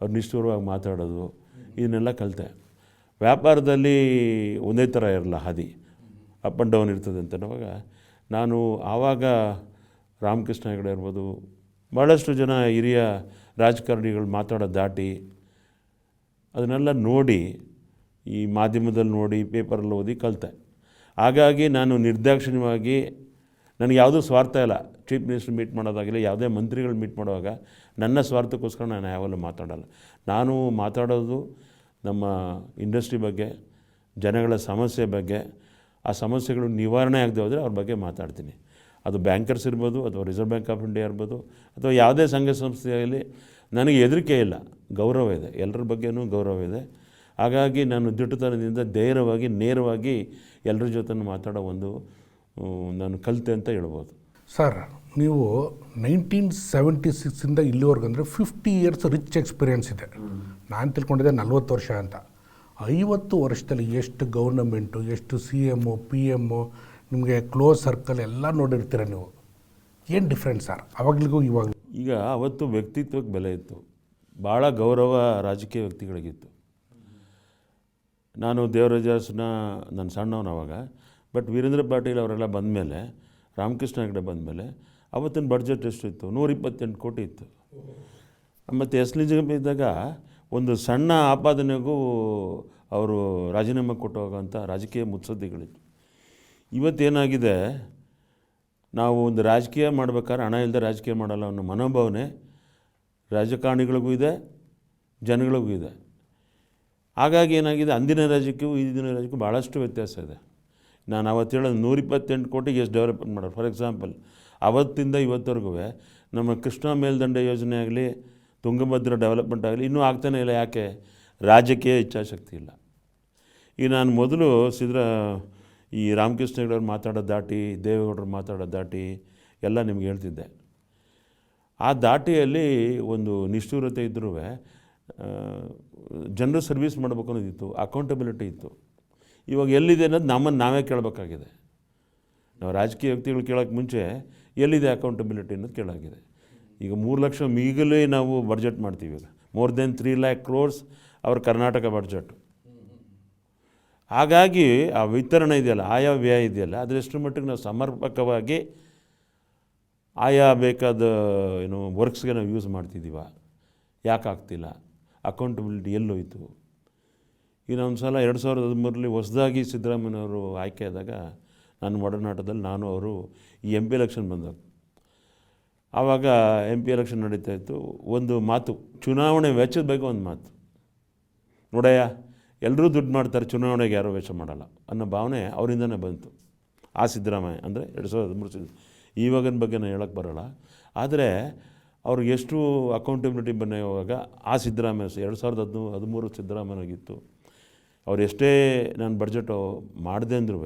ಅವ್ರು ನಿಷ್ಠುರವಾಗಿ ಮಾತಾಡೋದು, ಇದನ್ನೆಲ್ಲ ಕಲಿತೆ. ವ್ಯಾಪಾರದಲ್ಲಿ ಒಂದೇ ಥರ ಇರಲ್ಲ ಹಾದಿ, ಅಪ್ ಆ್ಯಂಡ್ ಡೌನ್ ಇರ್ತದೆ ಅಂತ ಅನ್ನುವಾಗ ನಾನು ಆವಾಗ ರಾಮಕೃಷ್ಣ ಹೆಗಡೆ ಇರ್ಬೋದು, ಭಾಳಷ್ಟು ಜನ ಹಿರಿಯ ರಾಜಕಾರಣಿಗಳು ಮಾತಾಡೋ ದಾಟಿ ಅದನ್ನೆಲ್ಲ ನೋಡಿ, ಈ ಮಾಧ್ಯಮದಲ್ಲಿ ನೋಡಿ, ಪೇಪರಲ್ಲಿ ಓದಿ ಕಲಿತೆ. ಹಾಗಾಗಿ ನಾನು ನಿರ್ದಾಕ್ಷಿಣ್ಯವಾಗಿ, ನನಗೆ ಯಾವುದೂ ಸ್ವಾರ್ಥ ಇಲ್ಲ. ಚೀಫ್ ಮಿನಿಸ್ಟರ್ ಮೀಟ್ ಮಾಡೋದಾಗಲಿ, ಯಾವುದೇ ಮಂತ್ರಿಗಳು ಮೀಟ್ ಮಾಡುವಾಗ ನನ್ನ ಸ್ವಾರ್ಥಕ್ಕೋಸ್ಕರ ನಾನು ಯಾವಾಗಲೂ ಮಾತಾಡೋಲ್ಲ. ನಾನು ಮಾತಾಡೋದು ನಮ್ಮ ಇಂಡಸ್ಟ್ರಿ ಬಗ್ಗೆ, ಜನಗಳ ಸಮಸ್ಯೆ ಬಗ್ಗೆ, ಆ ಸಮಸ್ಯೆಗಳು ನಿವಾರಣೆ ಆಗದೆ ಹೋದರೆ ಅವ್ರ ಬಗ್ಗೆ ಮಾತಾಡ್ತೀನಿ. ಅದು ಬ್ಯಾಂಕರ್ಸ್ ಇರ್ಬೋದು, ಅಥವಾ ರಿಸರ್ವ್ ಬ್ಯಾಂಕ್ ಆಫ್ ಇಂಡಿಯಾ ಇರ್ಬೋದು, ಅಥವಾ ಯಾವುದೇ ಸಂಘ ಸಂಸ್ಥೆಯಲ್ಲಿ ನನಗೆ ಹೆದರಿಕೆ ಇಲ್ಲ, ಗೌರವ ಇದೆ. ಎಲ್ಲರ ಬಗ್ಗೆನೂ ಗೌರವ ಇದೆ. ಹಾಗಾಗಿ ನಾನು ದಿಟ್ಟತನದಿಂದ ಧೈರ್ಯವಾಗಿ, ನೇರವಾಗಿ ಎಲ್ಲರ ಜೊತೆ ಮಾತಾಡೋ ಒಂದು ನಾನು ಕಲಿತೆ ಅಂತ ಹೇಳ್ಬೋದು. ಸರ್, ನೀವು 1976ಇಂದ ಇಲ್ಲಿವರೆಗೂ ಅಂದರೆ 50 ಇಯರ್ಸ್ ರಿಚ್ ಎಕ್ಸ್ಪೀರಿಯೆನ್ಸ್ ಇದೆ. ನಾನು ತಿಳ್ಕೊಂಡಿದ್ದೆ 40 ವರ್ಷ ಅಂತ. 50 ವರ್ಷದಲ್ಲಿ ಎಷ್ಟು ಗೌರ್ನಮೆಂಟು, ಎಷ್ಟು CM, PM, ನಿಮಗೆ ಕ್ಲೋಸ್ ಸರ್ಕಲ್ ಎಲ್ಲ ನೋಡಿರ್ತೀರ ನೀವು. ಏನು ಡಿಫ್ರೆನ್ಸ್ ಸರ್ ಅವಾಗಲಿಗೂ ಇವಾಗ? ಈಗ ಅವತ್ತು ವ್ಯಕ್ತಿತ್ವಕ್ಕೆ ಬೆಲೆ ಇತ್ತು, ಭಾಳ ಗೌರವ ರಾಜಕೀಯ ವ್ಯಕ್ತಿಗಳಿಗಿತ್ತು. ನಾನು ದೇವರಾಜ ಅರಸನ ನನ್ನ ಸಣ್ಣವನು ಅವಾಗ. ಬಟ್ ವೀರೇಂದ್ರ ಪಾಟೀಲ್ ಅವರೆಲ್ಲ ಬಂದಮೇಲೆ, ರಾಮಕೃಷ್ಣ ಹೆಗಡೆ ಬಂದಮೇಲೆ ಅವತ್ತಿನ ಬಡ್ಜೆಟ್ ಎಷ್ಟಿತ್ತು? 128 ಕೋಟಿ ಇತ್ತು. ಮತ್ತು ಎಸ್ ನಿಜಗಂ ಇದ್ದಾಗ ಒಂದು ಸಣ್ಣ ಆಪಾದನೆಗೂ ಅವರು ರಾಜೀನಾಮೆ ಕೊಟ್ಟೋಗಂಥ ರಾಜಕೀಯ ಮುತ್ಸದ್ದಿಗಳಿತ್ತು. ಇವತ್ತೇನಾಗಿದೆ, ನಾವು ಒಂದು ರಾಜಕೀಯ ಮಾಡ್ಬೇಕಾದ್ರೆ ಹಣ ಇಲ್ಲದೆ ರಾಜಕೀಯ ಮಾಡಲ್ಲ ಅನ್ನೋ ಮನೋಭಾವನೆ ರಾಜಕಾರಣಿಗಳಿಗೂ ಇದೆ, ಜನಗಳಿಗೂ ಇದೆ. ಹಾಗಾಗಿ ಏನಾಗಿದೆ, ಅಂದಿನ ರಾಜ್ಯಕ್ಕೂ ಈಗಿನ ರಾಜ್ಯಕ್ಕೂ ಭಾಳಷ್ಟು ವ್ಯತ್ಯಾಸ ಇದೆ. ನಾನು ಅವತ್ತು ಹೇಳೋದು 128 ಕೋಟಿಗೆ ಎಷ್ಟು ಡೆವಲಪ್ಮೆಂಟ್ ಮಾಡೋರು. ಫಾರ್ ಎಕ್ಸಾಂಪಲ್, ಅವತ್ತಿಂದ ಇವತ್ತವರೆಗೂ ನಮ್ಮ ಕೃಷ್ಣಾ ಮೇಲ್ದಂಡೆ ಯೋಜನೆ ಆಗಲಿ, ತುಂಗಭದ್ರಾ ಡೆವಲಪ್ಮೆಂಟ್ ಆಗಲಿ ಇನ್ನೂ ಆಗ್ತಾನೆ ಇಲ್ಲ. ಯಾಕೆ? ರಾಜಕೀಯ ಇಚ್ಛಾಶಕ್ತಿ ಇಲ್ಲ. ಈಗ ನಾನು ಮೊದಲು ಈ ರಾಮಕೃಷ್ಣ ಹೆಗಡೆಯವ್ರು ಮಾತಾಡೋ ದಾಟಿ, ದೇವೇಗೌಡರು ಮಾತಾಡೋ ದಾಟಿ ಎಲ್ಲ ನಿಮ್ಗೆ ಹೇಳ್ತಿದ್ದೆ. ಆ ದಾಟಿಯಲ್ಲಿ ಒಂದು ನಿಷ್ಠುರತೆ ಇದ್ದರೂ ಜನರು ಸರ್ವಿಸ್ ಮಾಡಬೇಕು ಅನ್ನೋದಿತ್ತು, ಅಕೌಂಟಬಿಲಿಟಿ ಇತ್ತು. ಇವಾಗ ಎಲ್ಲಿದೆ ಅನ್ನೋದು ನಮ್ಮನ್ನು ನಾವೇ ಕೇಳಬೇಕಾಗಿದೆ. ನಾವು ರಾಜಕೀಯ ವ್ಯಕ್ತಿಗಳು ಕೇಳೋಕ್ಕೆ ಮುಂಚೆ ಎಲ್ಲಿದೆ ಅಕೌಂಟಬಿಲಿಟಿ ಅನ್ನೋದು ಕೇಳಾಗಿದೆ. ಈಗ 3 ಲಕ್ಷ ಈಗಲೇ ನಾವು ಬಡ್ಜೆಟ್ ಮಾಡ್ತೀವಿ. ಈಗ ಮೋರ್ ದೆನ್ 3 lakh crores ಅವ್ರ ಕರ್ನಾಟಕ ಬಡ್ಜೆಟ್. ಹಾಗಾಗಿ ಆ ವಿತರಣೆ ಇದೆಯಲ್ಲ, ಆಯಾ ವ್ಯಯ ಇದೆಯಲ್ಲ, ಅದರೆಷ್ಟರ ಮಟ್ಟಿಗೆ ನಾವು ಸಮರ್ಪಕವಾಗಿ ಆಯಾ ಬೇಕಾದ ವರ್ಕ್ಸ್ಗೆ ನಾವು ಯೂಸ್ ಮಾಡ್ತಿದ್ದೀವ, ಯಾಕೆ ಆಗ್ತಿಲ್ಲ, ಅಕೌಂಟಬಿಲಿಟಿ ಎಲ್ಲೋಯ್ತು. ಇನ್ನೊಂದು ಸಲ 2013 ಹೊಸದಾಗಿ ಸಿದ್ದರಾಮಯ್ಯನವರು ಆಯ್ಕೆ ಆದಾಗ ನನ್ನ ಒಡನಾಟದಲ್ಲಿ ನಾನು ಅವರು ಈ MP ಎಲೆಕ್ಷನ್ ಬಂದಾಗ, ಆವಾಗ MP ಎಲೆಕ್ಷನ್ ನಡೀತಾ ಇತ್ತು. ಒಂದು ಮಾತು, ಚುನಾವಣೆ ವೆಚ್ಚದ ಬಗ್ಗೆ ಒಂದು ಮಾತು, ನೋಡಯ್ಯ ಎಲ್ಲರೂ ದುಡ್ಡು ಮಾಡ್ತಾರೆ, ಚುನಾವಣೆಗೆ ಯಾರೂ ವೆಚ್ಚ ಮಾಡಲ್ಲ ಅನ್ನೋ ಭಾವನೆ ಅವರಿಂದನೇ ಬಂತು. ಆ ಸಿದ್ದರಾಮಯ್ಯ ಅಂದರೆ 2013 ಇವಾಗಿನ ಬಗ್ಗೆ ನಾನು ಹೇಳೋಕ್ಕೆ ಬರೋಲ್ಲ. ಆದರೆ ಅವ್ರಿಗೆ ಎಷ್ಟು ಅಕೌಂಟಬಿಲಿಟಿ ಬಂದಾಗ ಆ ಸಿದ್ದರಾಮಯ್ಯ 2013 ಸಿದ್ದರಾಮಯ್ಯನಾಗಿತ್ತು. ಅವ್ರು ಎಷ್ಟೇ ನಾನು ಬಡ್ಜೆಟು ಮಾಡಿದೆ ಅಂದ್ರೂ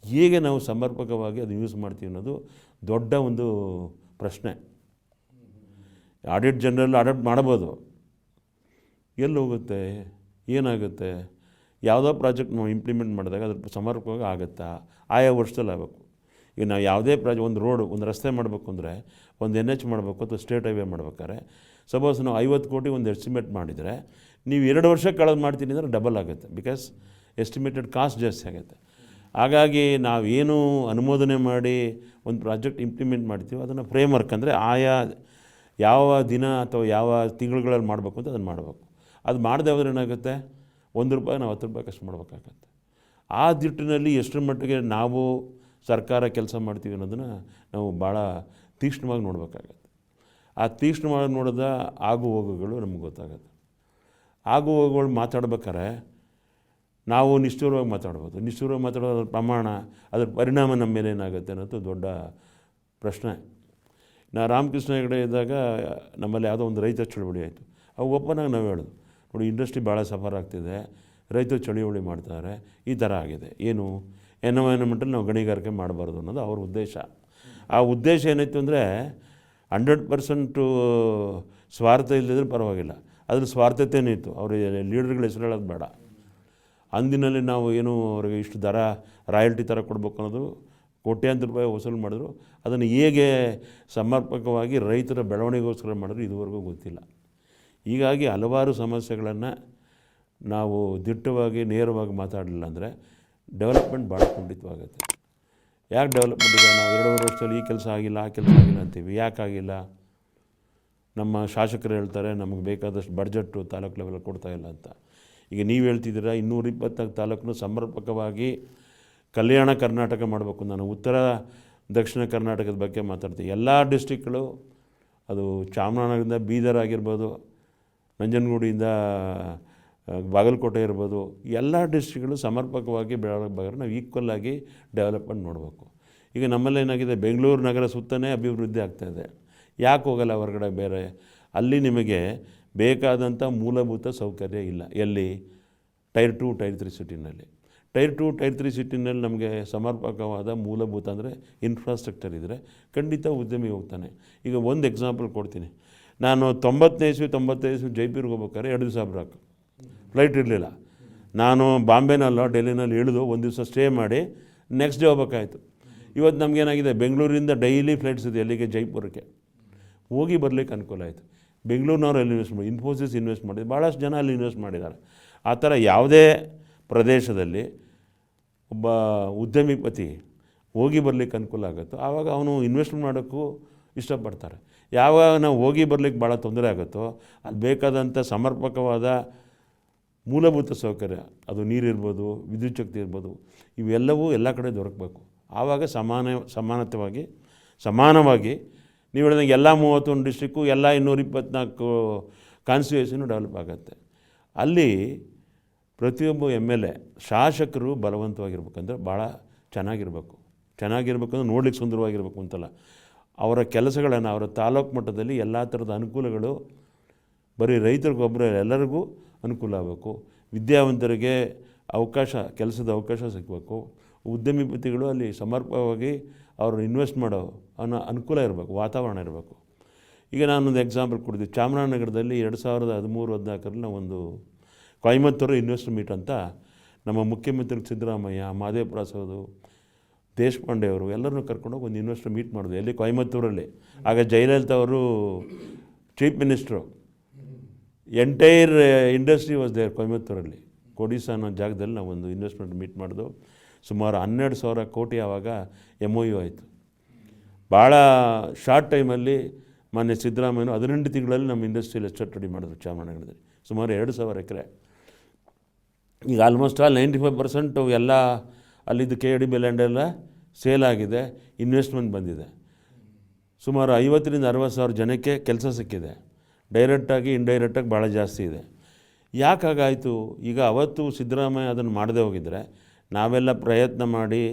ಹೇಗೆ ನಾವು ಸಮರ್ಪಕವಾಗಿ ಅದು ಯೂಸ್ ಮಾಡ್ತೀವಿ ಅನ್ನೋದು ದೊಡ್ಡ ಒಂದು ಪ್ರಶ್ನೆ. ಆಡಿಟ್ ಜನರಲ್ ಆಡಿಟ್ ಮಾಡ್ಬೋದು, ಎಲ್ಲಿ ಹೋಗುತ್ತೆ, ಏನಾಗುತ್ತೆ, ಯಾವುದೋ ಪ್ರಾಜೆಕ್ಟ್ ನಾವು ಇಂಪ್ಲಿಮೆಂಟ್ ಮಾಡಿದಾಗ ಅದ್ರ ಸಮರ್ಪಕವಾಗಿ ಆಗುತ್ತಾ, ಆಯಾ ವರ್ಷದಲ್ಲಿ ಆಗಬೇಕು. ಈಗ ನಾವು ಯಾವುದೇ ಒಂದು ರೋಡು, ಒಂದು ರಸ್ತೆ ಮಾಡಬೇಕು ಅಂದರೆ, ಒಂದು NH ಮಾಡಬೇಕು ಅಥವಾ ಸ್ಟೇಟ್ ಹೈವೇ ಮಾಡ್ಬೇಕಾದ್ರೆ, ಸಪೋಸ್ ನಾವು 50 ಕೋಟಿ ಒಂದು ಎಸ್ಟಿಮೇಟ್ ಮಾಡಿದರೆ, ನೀವು 2 ವರ್ಷ ಕಳೆದು ಮಾಡ್ತೀನಿ ಅಂದರೆ ಡಬಲ್ ಆಗುತ್ತೆ. ಬಿಕಾಸ್ ಎಸ್ಟಿಮೇಟೆಡ್ ಕಾಸ್ಟ್ ಜಾಸ್ತಿ ಆಗುತ್ತೆ. ಹಾಗಾಗಿ ನಾವೇನು ಅನುಮೋದನೆ ಮಾಡಿ ಒಂದು ಪ್ರಾಜೆಕ್ಟ್ ಇಂಪ್ಲಿಮೆಂಟ್ ಮಾಡ್ತೀವಿ, ಅದನ್ನು ಫ್ರೇಮ್ವರ್ಕ್ ಅಂದರೆ ಆಯಾ ಯಾವ ದಿನ ಅಥವಾ ಯಾವ ತಿಂಗಳುಗಳಲ್ಲಿ ಮಾಡಬೇಕು ಅಂತ ಅದನ್ನು ಮಾಡಬೇಕು. ಅದು ಮಾಡದೆ ಹೋದ್ರೆ ಏನಾಗುತ್ತೆ, ₹1 ನಾವು ₹10 ಖರ್ಚು ಮಾಡಬೇಕಾಗತ್ತೆ. ಆ ದಿಟ್ಟಿನಲ್ಲಿ ಎಷ್ಟರ ಮಟ್ಟಿಗೆ ನಾವು ಸರ್ಕಾರ ಕೆಲಸ ಮಾಡ್ತೀವಿ ಅನ್ನೋದನ್ನು ನಾವು ಭಾಳ ತೀಕ್ಷ್ಣವಾಗಿ ನೋಡಬೇಕಾಗತ್ತೆ. ಆ ತೀಕ್ಷ್ಣವಾಗಿ ನೋಡಿದ ಆಗು ಹೋಗುಗಳು ನಮ್ಗೆ ಗೊತ್ತಾಗುತ್ತೆ. ಆಗು ಹೋಗುಗಳು ಮಾತಾಡ್ಬೇಕಾದ್ರೆ ನಾವು ನಿಷ್ಠುರವಾಗಿ ಮಾತಾಡ್ಬೋದು. ನಿಷ್ಠುರವಾಗಿ ಮಾತಾಡೋದ್ರ ಪ್ರಮಾಣ, ಅದರ ಪರಿಣಾಮ ನಮ್ಮ ಮೇಲೆ ಏನಾಗುತ್ತೆ ಅನ್ನೋದು ದೊಡ್ಡ ಪ್ರಶ್ನೆ. ನಾ ರಾಮಕೃಷ್ಣ ಹೆಗಡೆ ಇದ್ದಾಗ ನಮ್ಮಲ್ಲಿ ಯಾವುದೋ ಒಂದು ರೈತ ಚಳುವಳಿ ಆಯಿತು. ಅವು ಓಪನಾಗಿ ನಾವು ಹೇಳೋದು, ನೋಡಿ ಇಂಡಸ್ಟ್ರಿ ಭಾಳ ಸಫರ್ ಆಗ್ತಿದೆ, ರೈತರು ಚಳುವಳಿ ಮಾಡ್ತಾರೆ, ಈ ಥರ ಆಗಿದೆ. ಏನು ಎನ್ವೈರನ್ಮೆಂಟಲ್ಲಿ ನಾವು ಗಣಿಗಾರಿಕೆ ಮಾಡಬಾರ್ದು ಅನ್ನೋದು ಅವ್ರ ಉದ್ದೇಶ. ಆ ಉದ್ದೇಶ ಏನಾಯಿತು ಅಂದರೆ 100% ಸ್ವಾರ್ಥ ಇಲ್ಲದಿದ್ರೆ ಪರವಾಗಿಲ್ಲ, ಅದ್ರ ಸ್ವಾರ್ಥತೆಯೇ ಇತ್ತು. ಅವ್ರ ಲೀಡರ್ಗಳ ಹೆಸರು ಹೇಳೋದು ಬೇಡ. ಅಂದಿನಲ್ಲಿ ನಾವು ಏನು ಅವ್ರಿಗೆ ಇಷ್ಟು ದರ ರಾಯಲ್ಟಿ ಥರ ಕೊಡಬೇಕು ಅನ್ನೋದು ಕೋಟ್ಯಾಂತರ ರೂಪಾಯಿ ವಸೂಲು ಮಾಡಿದ್ರು. ಅದನ್ನು ಹೇಗೆ ಸಮರ್ಪಕವಾಗಿ ರೈತರ ಬೆಳವಣಿಗೆಗೋಸ್ಕರ ಮಾಡಿದ್ರು ಇದುವರೆಗೂ ಗೊತ್ತಿಲ್ಲ. ಹೀಗಾಗಿ ಹಲವಾರು ಸಮಸ್ಯೆಗಳನ್ನು ನಾವು ದಿಟ್ಟವಾಗಿ ನೇರವಾಗಿ ಮಾತಾಡಲಿಲ್ಲ ಅಂದರೆ ಡೆವಲಪ್ಮೆಂಟ್ ಭಾಳ ಖಂಡಿತವಾಗುತ್ತೆ. ಯಾಕೆ ಡೆವಲಪ್ಮೆಂಟ್ ಈಗ ನಾವು 2.5 ವರ್ಷದಲ್ಲಿ ಈ ಕೆಲಸ ಆಗಿಲ್ಲ, ಆ ಕೆಲಸ ಆಗಿಲ್ಲ ಅಂತೀವಿ. ಯಾಕಾಗಿಲ್ಲ? ನಮ್ಮ ಶಾಸಕರು ಹೇಳ್ತಾರೆ ನಮಗೆ ಬೇಕಾದಷ್ಟು ಬಡ್ಜೆಟ್ಟು ತಾಲೂಕು ಲೆವೆಲ್ ಕೊಡ್ತಾಯಿಲ್ಲ ಅಂತ. ಈಗ ನೀವು ಹೇಳ್ತಿದ್ದೀರಾ 224 ತಾಲೂಕನ್ನು ಸಮರ್ಪಕವಾಗಿ ಕಲ್ಯಾಣ ಕರ್ನಾಟಕ ಮಾಡಬೇಕು. ನಾನು ಉತ್ತರ ದಕ್ಷಿಣ ಕರ್ನಾಟಕದ ಬಗ್ಗೆ ಮಾತಾಡ್ತೀನಿ. ಎಲ್ಲ ಡಿಸ್ಟ್ರಿಕ್ಗಳು, ಅದು ಚಾಮರಾಜನಗರದಿಂದ ಬೀದರ್ ಆಗಿರ್ಬೋದು, ನಂಜನಗೂಡಿಂದ ಬಾಗಲಕೋಟೆ ಇರ್ಬೋದು, ಎಲ್ಲ ಡಿಸ್ಟ್ರಿಕ್ಗಳು ಸಮರ್ಪಕವಾಗಿ ಬೆಳಬೇಕಾದ್ರೆ ನಾವು ಈಕ್ವಲ್ಲಾಗಿ ಡೆವಲಪ್ಮೆಂಟ್ ನೋಡಬೇಕು. ಈಗ ನಮ್ಮಲ್ಲಿ ಏನಾಗಿದೆ, ಬೆಂಗಳೂರು ನಗರ ಸುತ್ತನೇ ಅಭಿವೃದ್ಧಿ ಆಗ್ತಾಯಿದೆ. ಯಾಕೆ ಹೋಗಲ್ಲ ಹೊರಗಡೆ ಬೇರೆ? ಅಲ್ಲಿ ನಿಮಗೆ ಬೇಕಾದಂಥ ಮೂಲಭೂತ ಸೌಕರ್ಯ ಇಲ್ಲ. ಎಲ್ಲಿ? Tyre 2, tyre 3 ಸಿಟಿನಲ್ಲಿ. ಟೈರ್ 2, ಟೈರ್ 3 ಸಿಟಿನಲ್ಲಿ ನಮಗೆ ಸಮರ್ಪಕವಾದ ಮೂಲಭೂತ ಅಂದರೆ ಇನ್ಫ್ರಾಸ್ಟ್ರಕ್ಚರ್ ಇದ್ದರೆ ಖಂಡಿತ ಉದ್ಯಮಿ ಹೋಗ್ತಾನೆ. ಈಗ ಒಂದು ಎಕ್ಸಾಂಪಲ್ ಕೊಡ್ತೀನಿ. ನಾನು 95 ಜೈಪುರ್ಗೆ ಹೋಗ್ಬೇಕಾದ್ರೆ 2 ದಿವಸ ಬ್ರಾಕ್ ಫ್ಲೈಟ್ ಇರಲಿಲ್ಲ. ನಾನು ಬಾಂಬೆನಲ್ಲ ಡೆಲ್ಲಿನಲ್ಲಿ ಇಳಿದು ಒಂದು ದಿವಸ ಸ್ಟೇ ಮಾಡಿ ನೆಕ್ಸ್ಟ್ ಡೇ ಹೋಗ್ಬೇಕಾಯ್ತು. ಇವತ್ತು ನಮಗೇನಾಗಿದೆ, ಬೆಂಗಳೂರಿಂದ ಡೈಲಿ ಫ್ಲೈಟ್ಸ್ ಇದೆ ಎಲ್ಲಿಗೆ? ಜೈಪುರಕ್ಕೆ. ಹೋಗಿ ಬರಲಿಕ್ಕೆ ಅನುಕೂಲ ಆಯಿತು. ಬೆಂಗಳೂರಿನವ್ರು ಅಲ್ಲಿ ಇನ್ವೆಸ್ಟ್ ಮಾಡಿ, ಇನ್ಫೋಸಿಸ್ ಇನ್ವೆಸ್ಟ್ ಮಾಡಿದೆ, ಭಾಳಷ್ಟು ಜನ ಅಲ್ಲಿ ಇನ್ವೆಸ್ಟ್ ಮಾಡಿದ್ದಾರೆ. ಆ ಥರ ಯಾವುದೇ ಪ್ರದೇಶದಲ್ಲಿ ಒಬ್ಬ ಉದ್ಯಮಿಪತಿ ಹೋಗಿ ಬರಲಿಕ್ಕೆ ಅನುಕೂಲ ಆಗುತ್ತೋ ಆವಾಗ ಅವನು ಇನ್ವೆಸ್ಟ್ ಮಾಡೋಕ್ಕೂ ಇಷ್ಟಪಡ್ತಾರೆ. ಯಾವಾಗ ನಾವು ಹೋಗಿ ಬರಲಿಕ್ಕೆ ಭಾಳ ತೊಂದರೆ ಆಗುತ್ತೋ ಅದು ಬೇಕಾದಂಥ ಸಮರ್ಪಕವಾದ ಮೂಲಭೂತ ಸೌಕರ್ಯ, ಅದು ನೀರಿರ್ಬೋದು, ವಿದ್ಯುತ್ ಶಕ್ತಿ ಇರ್ಬೋದು, ಇವೆಲ್ಲವೂ ಎಲ್ಲ ಕಡೆ ದೊರಕಬೇಕು. ಆವಾಗ ಸಮಾನವಾಗಿ ನೀವು ಹೇಳಿದಂಗೆ ಎಲ್ಲ 31 ಡಿಸ್ಟ್ರಿಕ್ಕು, ಎಲ್ಲ 224 ಕಾನ್ಸ್ಟಿಟ್ಯೂಷನು ಡೆವಲಪ್ ಆಗುತ್ತೆ. ಅಲ್ಲಿ ಪ್ರತಿಯೊಬ್ಬ MLA ಶಾಸಕರು ಬಲವಂತವಾಗಿರ್ಬೇಕಂದ್ರೆ ಭಾಳ ಚೆನ್ನಾಗಿರ್ಬೇಕಂದ್ರೆ ನೋಡ್ಲಿಕ್ಕೆ ಸುಂದರವಾಗಿರ್ಬೇಕು ಅಂತಲ್ಲ, ಅವರ ಕೆಲಸಗಳನ್ನು ಅವರ ತಾಲೂಕು ಮಟ್ಟದಲ್ಲಿ ಎಲ್ಲ ಥರದ ಅನುಕೂಲಗಳು ಬರೀ ರೈತರಿಗೊಬ್ಬರೇ ಎಲ್ಲರಿಗೂ ಅನುಕೂಲ ಆಗಬೇಕು. ವಿದ್ಯಾವಂತರಿಗೆ ಕೆಲಸದ ಅವಕಾಶ ಸಿಗಬೇಕು. ಉದ್ಯಮಿಪತಿಗಳು ಅಲ್ಲಿ ಸಮರ್ಪಕವಾಗಿ ಅವರು ಇನ್ವೆಸ್ಟ್ ಮಾಡೋ ಅನ್ನೋ ಅನುಕೂಲ ಇರಬೇಕು, ವಾತಾವರಣ ಇರಬೇಕು. ಈಗ ನಾನೊಂದು ಎಕ್ಸಾಂಪಲ್ ಕೊಡ್ತೀವಿ. ಚಾಮರಾಜನಗರದಲ್ಲಿ 2013-14 ನಾವೊಂದು ಕೊಯಮತ್ತೂರು ಇನ್ವೆಸ್ಟರ್ ಮೀಟ್ ಅಂತ ನಮ್ಮ ಮುಖ್ಯಮಂತ್ರಿ ಸಿದ್ದರಾಮಯ್ಯ, ಮಾದೇವ ಪ್ರಸಾದ್, ದೇಶಪಾಂಡೆ ಅವರು ಎಲ್ಲರನ್ನೂ ಕರ್ಕೊಂಡೋಗಿ ಒಂದು ಇನ್ವೆಸ್ಟರ್ ಮೀಟ್ ಮಾಡಿದ್ವಿ ಎಲ್ಲಿ ಕೊಯಮತ್ತೂರಲ್ಲಿ. ಆಗ ಜಯಲಲಿತಾ ಅವರು chief minister. Entire industry was there ಕೊಯಮತ್ತೂರಲ್ಲಿ. ಕೊಡಿಸಾ ಅನ್ನೋ ಜಾಗದಲ್ಲಿ ನಾವು ಒಂದು ಇನ್ವೆಸ್ಟ್ಮೆಂಟ್ ಮೀಟ್ ಮಾಡಿದ್ವು. ಸುಮಾರು 12,000 ಕೋಟಿ ಆವಾಗ MOU ಆಯಿತು. ಭಾಳ ಶಾರ್ಟ್ ಟೈಮಲ್ಲಿ ಮಾನ್ಯ ಸಿದ್ದರಾಮಯ್ಯನು 18 ತಿಂಗಳಲ್ಲಿ ನಮ್ಮ ಇಂಡಸ್ಟ್ರಿಯಲ್ ಎಸ್ಟೇಟ್ ರೆಡಿ ಮಾಡಿದ್ರು ಚಾಮರಾಜನಗರದಲ್ಲಿ, ಸುಮಾರು 2,000 ಎಕರೆ. ಈಗ ಆಲ್ಮೋಸ್ಟ್ ಆಲ್ 95% ಎಲ್ಲ ಅಲ್ಲಿದ್ದು KDB ಲ್ಯಾಂಡ್ ಎಲ್ಲ ಸೇಲ್ ಆಗಿದೆ, ಇನ್ವೆಸ್ಟ್ಮೆಂಟ್ ಬಂದಿದೆ. ಸುಮಾರು 50,000-60,000 ಜನಕ್ಕೆ ಕೆಲಸ ಸಿಕ್ಕಿದೆ. ಡೈರೆಕ್ಟಾಗಿ ಇಂಡೈರೆಕ್ಟಾಗಿ ಭಾಳ ಜಾಸ್ತಿ ಇದೆ. ಯಾಕಾಗಾಯಿತು? ಈಗ ಅವತ್ತು ಸಿದ್ದರಾಮಯ್ಯ ಅದನ್ನು ಮಾಡದೆ ಹೋಗಿದ್ದರೆ, ನಾವೆಲ್ಲ ಪ್ರಯತ್ನ ಮಾಡಿ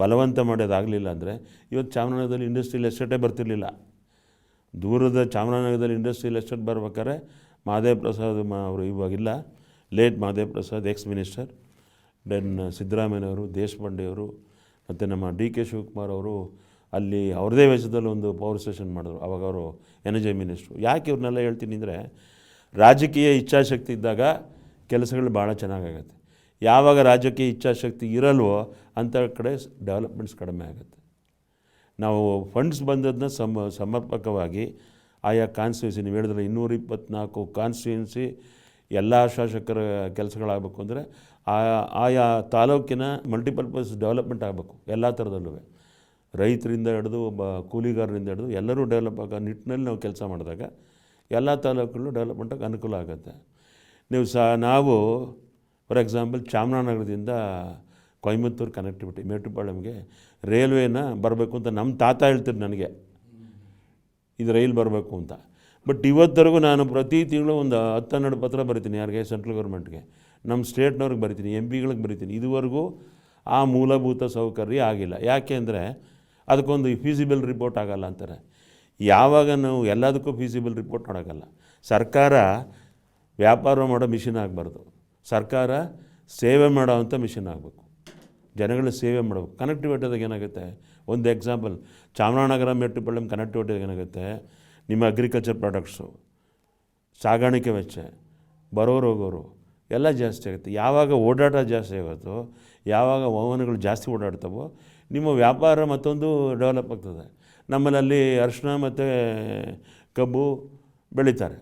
ಬಲವಂತ ಮಾಡೋದಾಗಲಿಲ್ಲ ಅಂದರೆ ಇವತ್ತು ಚಾಮರಾಜನಗರದಲ್ಲಿ ಇಂಡಸ್ಟ್ರಿಯಲ್ ಎಸ್ಟೇಟೇ ಬರ್ತಿರ್ಲಿಲ್ಲ. ದೂರದ ಚಾಮರಾಜನಗರದಲ್ಲಿ ಇಂಡಸ್ಟ್ರಿಯಲ್ ಎಸ್ಟೇಟ್ ಬರ್ಬೇಕಾದ್ರೆ ಮಾದೇವ ಪ್ರಸಾದ್ ಅವರು ಇವಾಗಿಲ್ಲ, late Madeva Prasad ex minister, then ಸಿದ್ದರಾಮಯ್ಯನವರು, ದೇಶಪಾಂಡೆಯವರು ಮತ್ತು ನಮ್ಮ DK ಶಿವಕುಮಾರ್ ಅವರು ಅಲ್ಲಿ ಅವ್ರದ್ದೇ ವೆಚ್ಚದಲ್ಲಿ ಒಂದು ಪವರ್ ಸ್ಟೇಷನ್ ಮಾಡಿದ್ರು. ಆವಾಗ ಅವರು ಎನರ್ಜಿ ಮಿನಿಸ್ಟ್ರು. ಯಾಕೆ ಇವ್ರನ್ನೆಲ್ಲ ಹೇಳ್ತೀನಿ ಅಂದರೆ, ರಾಜಕೀಯ ಇಚ್ಛಾಶಕ್ತಿ ಇದ್ದಾಗ ಕೆಲಸಗಳು ಭಾಳ ಚೆನ್ನಾಗಾಗತ್ತೆ. ಯಾವಾಗ ರಾಜಕೀಯ ಇಚ್ಛಾಶಕ್ತಿ ಇರಲ್ವೋ ಅಂಥ ಕಡೆ ಡೆವಲಪ್ಮೆಂಟ್ಸ್ ಕಡಿಮೆ ಆಗುತ್ತೆ. ನಾವು ಫಂಡ್ಸ್ ಬಂದದನ್ನ ಸಮರ್ಪಕವಾಗಿ ಆಯಾ ಕಾನ್ಸ್ಟಿಟ್ಯೂನ್ಸಿ, ನೀವು ಹೇಳಿದ್ರೆ 224 ಕಾನ್ಸ್ಟಿಟ್ಯೂನ್ಸಿ ಎಲ್ಲ ಶಾಸಕರ ಕೆಲಸಗಳಾಗಬೇಕು ಅಂದರೆ ಆಯಾ ತಾಲೂಕಿನ ಮಲ್ಟಿಪರ್ಪಸ್ ಡೆವಲಪ್ಮೆಂಟ್ ಆಗಬೇಕು ಎಲ್ಲ ಥರದಲ್ಲೂ. ರೈತರಿಂದ ಹಿಡಿದು ಕೂಲಿಗಾರರಿಂದ ಹಿಡಿದು ಎಲ್ಲರೂ ಡೆವಲಪ್ ಆಗೋ ನಿಟ್ಟಿನಲ್ಲಿ ನಾವು ಕೆಲಸ ಮಾಡಿದಾಗ ಎಲ್ಲ ತಾಲೂಕುಗಳು ಡೆವಲಪ್ಮೆಂಟಾಗಿ ಅನುಕೂಲ ಆಗುತ್ತೆ. ನಾವು ಫಾರ್ ಎಕ್ಸಾಂಪಲ್ ಚಾಮರಾಜನಗರದಿಂದ ಕೊಯಮತ್ತೂರು ಕನೆಕ್ಟಿವಿಟಿ ಮೇಟುಪಾಳ್ಯಂಗೆ ರೈಲ್ವೇನ ಬರಬೇಕು ಅಂತ ನಮ್ಮ ತಾತ ಹೇಳ್ತಿದ್ರು ನನಗೆ, ಇದು ರೈಲ್ ಬರಬೇಕು ಅಂತ. ಬಟ್ ಇವತ್ತರೆಗೂ ನಾನು ಪ್ರತಿ ತಿಂಗಳು ಒಂದು 10-12 ಪತ್ರ ಬರಿತೀನಿ. ಯಾರಿಗೆ? ಸೆಂಟ್ರಲ್ ಗೌರ್ಮೆಂಟ್ಗೆ, ನಮ್ಮ ಸ್ಟೇಟ್ನವ್ರಿಗೆ ಬರಿತೀನಿ, MP ಗಳಿಗೆ ಬರಿತೀನಿ. ಇದುವರೆಗೂ ಆ ಮೂಲಭೂತ ಸೌಕರ್ಯ ಆಗಿಲ್ಲ. ಯಾಕೆ ಅಂದರೆ ಅದಕ್ಕೊಂದು ಫೀಸಿಬಲ್ ರಿಪೋರ್ಟ್ ಆಗಲ್ಲ ಅಂತಾರೆ. ಯಾವಾಗ ನಾವು ಎಲ್ಲದಕ್ಕೂ ಫೀಸಿಬಲ್ ರಿಪೋರ್ಟ್ ಮಾಡೋಕ್ಕಲ್ಲ. ಸರ್ಕಾರ ವ್ಯಾಪಾರ ಮಾಡೋ ಮಿಷಿನ್ ಆಗಬಾರ್ದು, ಸರ್ಕಾರ ಸೇವೆ ಮಾಡೋ ಅಂಥ ಮಿಷಿನ್ ಆಗಬೇಕು. ಜನಗಳ ಸೇವೆ ಮಾಡಬೇಕು. ಕನೆಕ್ಟಿವಿಟಿದಾಗ ಏನಾಗುತ್ತೆ? ಒಂದು ಎಕ್ಸಾಂಪಲ್, ಚಾಮರಾಜನಗರ ಮೇಟುಪಾಳ್ಯಂ ಕನೆಕ್ಟಿವಿಟಿದಾಗ ಏನಾಗುತ್ತೆ? ನಿಮ್ಮ ಅಗ್ರಿಕಲ್ಚರ್ ಪ್ರಾಡಕ್ಟ್ಸು, ಸಾಗಾಣಿಕೆ ವೆಚ್ಚ, ಬರೋರು ಹೋಗೋರು ಎಲ್ಲ ಜಾಸ್ತಿ ಆಗುತ್ತೆ. ಯಾವಾಗ ಓಡಾಟ ಜಾಸ್ತಿ ಆಗುತ್ತೋ, ಯಾವಾಗ ವಾಹನಗಳು ಜಾಸ್ತಿ ಓಡಾಡ್ತವೋ, ನಿಮ್ಮ ವ್ಯಾಪಾರ ಮತ್ತೊಂದು ಡೆವಲಪ್ ಆಗ್ತದೆ. ನಮ್ಮಲ್ಲಿ ಅರಿಶಿನ ಮತ್ತು ಕಬ್ಬು ಬೆಳೀತಾರೆ.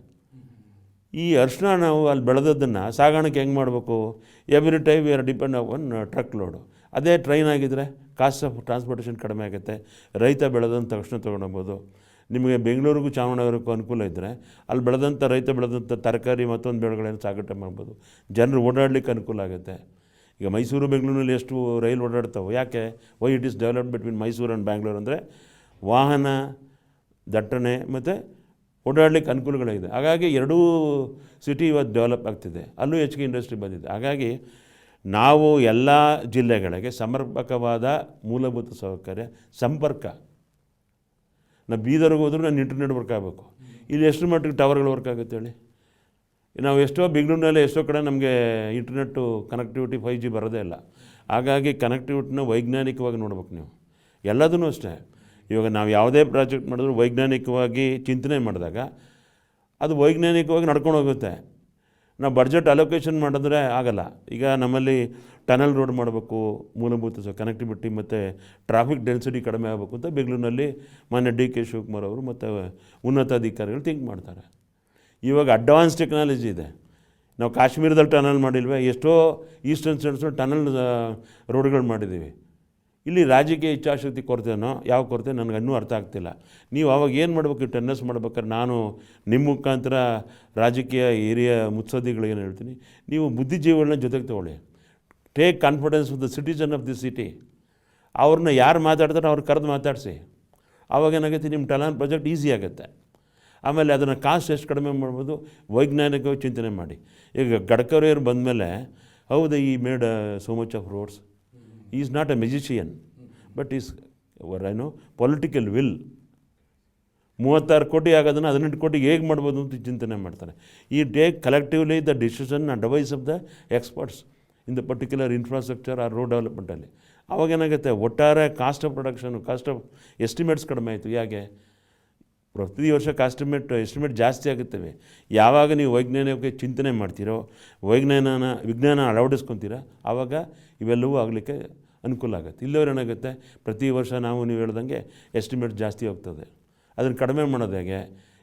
ಈ ಅರಿಶಿನ ನಾವು ಅಲ್ಲಿ ಬೆಳೆದದ್ದನ್ನು ಸಾಗಾಣಿಕೆ ಹೆಂಗೆ ಮಾಡಬೇಕು? Every time we are depend on truck load. ಅದೇ ಟ್ರೈನ್ ಆಗಿದ್ದರೆ ಕಾಸ್ಟ್ ಆಫ್ ಟ್ರಾನ್ಸ್ಪೋರ್ಟೇಷನ್ ಕಡಿಮೆ ಆಗುತ್ತೆ. ರೈತ ಬೆಳೆದಂಥ ತಕ್ಷಣ ತೊಗೊಂಡೋಗ್ಬೋದು. ನಿಮಗೆ ಬೆಂಗಳೂರಿಗೂ ಚಾಮರಾಜನಗರಕ್ಕೂ ಅನುಕೂಲ ಇದ್ದರೆ ಅಲ್ಲಿ ಬೆಳೆದಂಥ ರೈತ ಬೆಳೆದಂಥ ತರಕಾರಿ ಮತ್ತೊಂದು ಬೆಳೆಗಳನ್ನು ಸಾಗಾಟ ಮಾಡ್ಬೋದು. ಜನರು ಓಡಾಡಲಿಕ್ಕೆ ಅನುಕೂಲ ಆಗುತ್ತೆ. ಈಗ ಮೈಸೂರು ಬೆಂಗಳೂರಿನಲ್ಲಿ ಎಷ್ಟು ರೈಲು ಓಡಾಡ್ತಾವೆ? ಯಾಕೆ? Why it is developed between Mysuru and Bangalore ಅಂದರೆ ವಾಹನ ದಟ್ಟಣೆ ಮತ್ತು ಓಡಾಡಲಿಕ್ಕೆ ಅನುಕೂಲಗಳಿದೆ. ಹಾಗಾಗಿ ಎರಡೂ ಸಿಟಿ ಇವತ್ತು ಡೆವಲಪ್ ಆಗ್ತಿದೆ, ಅಲ್ಲೂ ಹೆಚ್ಚಿಗೆ ಇಂಡಸ್ಟ್ರಿ ಬಂದಿದೆ. ಹಾಗಾಗಿ ನಾವು ಎಲ್ಲ ಜಿಲ್ಲೆಗಳಿಗೆ ಸಮರ್ಪಕವಾದ ಮೂಲಭೂತ ಸೌಕರ್ಯ, ಸಂಪರ್ಕ. ನಾವು ಬೀದರ್ಗೆ ಹೋದ್ರೂ ನಾನು ಇಂಟರ್ನೆಟ್ ವರ್ಕ್ ಆಗಬೇಕು. ಇಲ್ಲಿ ಎಷ್ಟು ಮಟ್ಟಿಗೆ ಟವರ್ಗಳು ವರ್ಕ್ ಆಗುತ್ತೆ ಹೇಳಿ? ನಾವು ಎಷ್ಟೋ ಬೆಂಗಳೂರಿನಲ್ಲಿ ಎಷ್ಟೋ ಕಡೆ ನಮಗೆ ಇಂಟರ್ನೆಟ್ಟು ಕನೆಕ್ಟಿವಿಟಿ 5G ಬರೋದೇ ಇಲ್ಲ. ಹಾಗಾಗಿ ಕನೆಕ್ಟಿವಿಟಿನ ವೈಜ್ಞಾನಿಕವಾಗಿ ನೋಡ್ಬೇಕು ನೀವು. ಎಲ್ಲದೂ ಅಷ್ಟೇ. ಇವಾಗ ನಾವು ಯಾವುದೇ ಪ್ರಾಜೆಕ್ಟ್ ಮಾಡಿದ್ರು ವೈಜ್ಞಾನಿಕವಾಗಿ ಚಿಂತನೆ ಮಾಡಿದಾಗ ಅದು ವೈಜ್ಞಾನಿಕವಾಗಿ ನಡ್ಕೊಂಡು ಹೋಗುತ್ತೆ. ನಾವು ಬಡ್ಜೆಟ್ ಅಲೋಕೇಶನ್ ಮಾಡಿದ್ರೆ ಆಗಲ್ಲ. ಈಗ ನಮ್ಮಲ್ಲಿ ಟನಲ್ ರೋಡ್ ಮಾಡಬೇಕು, ಮೂಲಭೂತ ಕನೆಕ್ಟಿವಿಟಿ ಮತ್ತು ಟ್ರಾಫಿಕ್ ಡೆನ್ಸಿಟಿ ಕಡಿಮೆ ಆಗಬೇಕು ಅಂತ ಬೆಂಗಳೂರಿನಲ್ಲಿ ಮಾನ್ಯ DK ಶಿವಕುಮಾರ್ ಅವರು ಮತ್ತು ಉನ್ನತಾಧಿಕಾರಿಗಳು ಥಿಂಕ್ ಮಾಡ್ತಾರೆ. ಇವಾಗ ಅಡ್ವಾನ್ಸ್ ಟೆಕ್ನಾಲಜಿ ಇದೆ. ನಾವು ಕಾಶ್ಮೀರದಲ್ಲಿ ಟನಲ್ ಮಾಡಿಲ್ವೇ? ಎಷ್ಟೋ ಈಸ್ಟರ್ನ್ ಸ್ಟೇಟ್ಸಲ್ಲಿ ಟನಲ್ ರೋಡ್ಗಳು ಮಾಡಿದ್ದೀವಿ. ಇಲ್ಲಿ ರಾಜಕೀಯ ಇಚ್ಛಾಶಕ್ತಿ ಕೊರತೆನೋ ಯಾವ ಕೊರತೆ ನನಗೆ ಇನ್ನೂ ಅರ್ಥ ಆಗ್ತಿಲ್ಲ. ನೀವು ಅವಾಗ ಏನು ಮಾಡಬೇಕು? ಟೆನ್ನಸ್ ಮಾಡ್ಬೇಕಾದ್ರೆ ನಾನು ನಿಮ್ಮ ಮುಖಾಂತರ ರಾಜಕೀಯ ಹಿರಿಯ ಮುತ್ಸದ್ದಿಗಳಿಗೆ ಹೇಳ್ತೀನಿ, ನೀವು ಬುದ್ಧಿಜೀವಿಗಳನ್ನ ಜೊತೆಗೆ ತೊಗೊಳ್ಳಿ. Take confidence with the citizen of the city. ಅವ್ರನ್ನ ಯಾರು ಮಾತಾಡ್ತಾರೆ ಅವ್ರು ಕರೆದು ಮಾತಾಡಿಸಿ. ಆವಾಗ ಏನಾಗುತ್ತೆ? ನಿಮ್ಮ ಟನಲ್ ಪ್ರಾಜೆಕ್ಟ್ ಈಸಿ ಆಗುತ್ತೆ. ಆಮೇಲೆ ಅದನ್ನು ಕಾಸ್ಟ್ ಎಷ್ಟು ಕಡಿಮೆ ಮಾಡ್ಬೋದು? ವೈಜ್ಞಾನಿಕವಾಗಿ ಚಿಂತನೆ ಮಾಡಿ. ಈಗ ಗಡ್ಕರಿಯವರು ಬಂದಮೇಲೆ ಹೌದು he made so much of roads. Is not A magician but is political will. 36 ಕೋಟಿ ಆಗೋದನ್ನು 18 ಕೋಟಿಗೆ ಹೇಗೆ ಮಾಡ್ಬೋದು ಅಂತ ಚಿಂತನೆ ಮಾಡ್ತಾರೆ. ಈ take collectively the decision and advice of the experts in the particular infrastructure or road ಡೆವಲಪ್ಮೆಂಟಲ್ಲಿ. ಅವಾಗೇನಾಗುತ್ತೆ? ಒಟ್ಟಾರೆ cost of production, cost of estimates ಕಡಿಮೆ ಆಯಿತು. ಯಾಕೆ? ಪ್ರತಿ ವರ್ಷ ಎಸ್ಟಿಮೇಟ್ ಜಾಸ್ತಿ ಆಗುತ್ತವೆ. ಯಾವಾಗ ನೀವು ವೈಜ್ಞಾನಿಕ ಚಿಂತನೆ ಮಾಡ್ತೀರೋ, ವಿಜ್ಞಾನ ಅಳವಡಿಸ್ಕೊತೀರೋ, ಆವಾಗ ಇವೆಲ್ಲವೂ ಆಗಲಿಕ್ಕೆ ಅನುಕೂಲ ಆಗುತ್ತೆ. ಇಲ್ಲವ್ರು ಏನಾಗುತ್ತೆ, ಪ್ರತಿ ವರ್ಷ ನೀವು ಹೇಳ್ದಂಗೆ ಎಸ್ಟಿಮೇಟ್ ಜಾಸ್ತಿ ಹೋಗ್ತದೆ. ಅದನ್ನು ಕಡಿಮೆ ಮಾಡೋದು ಹೇಗೆ,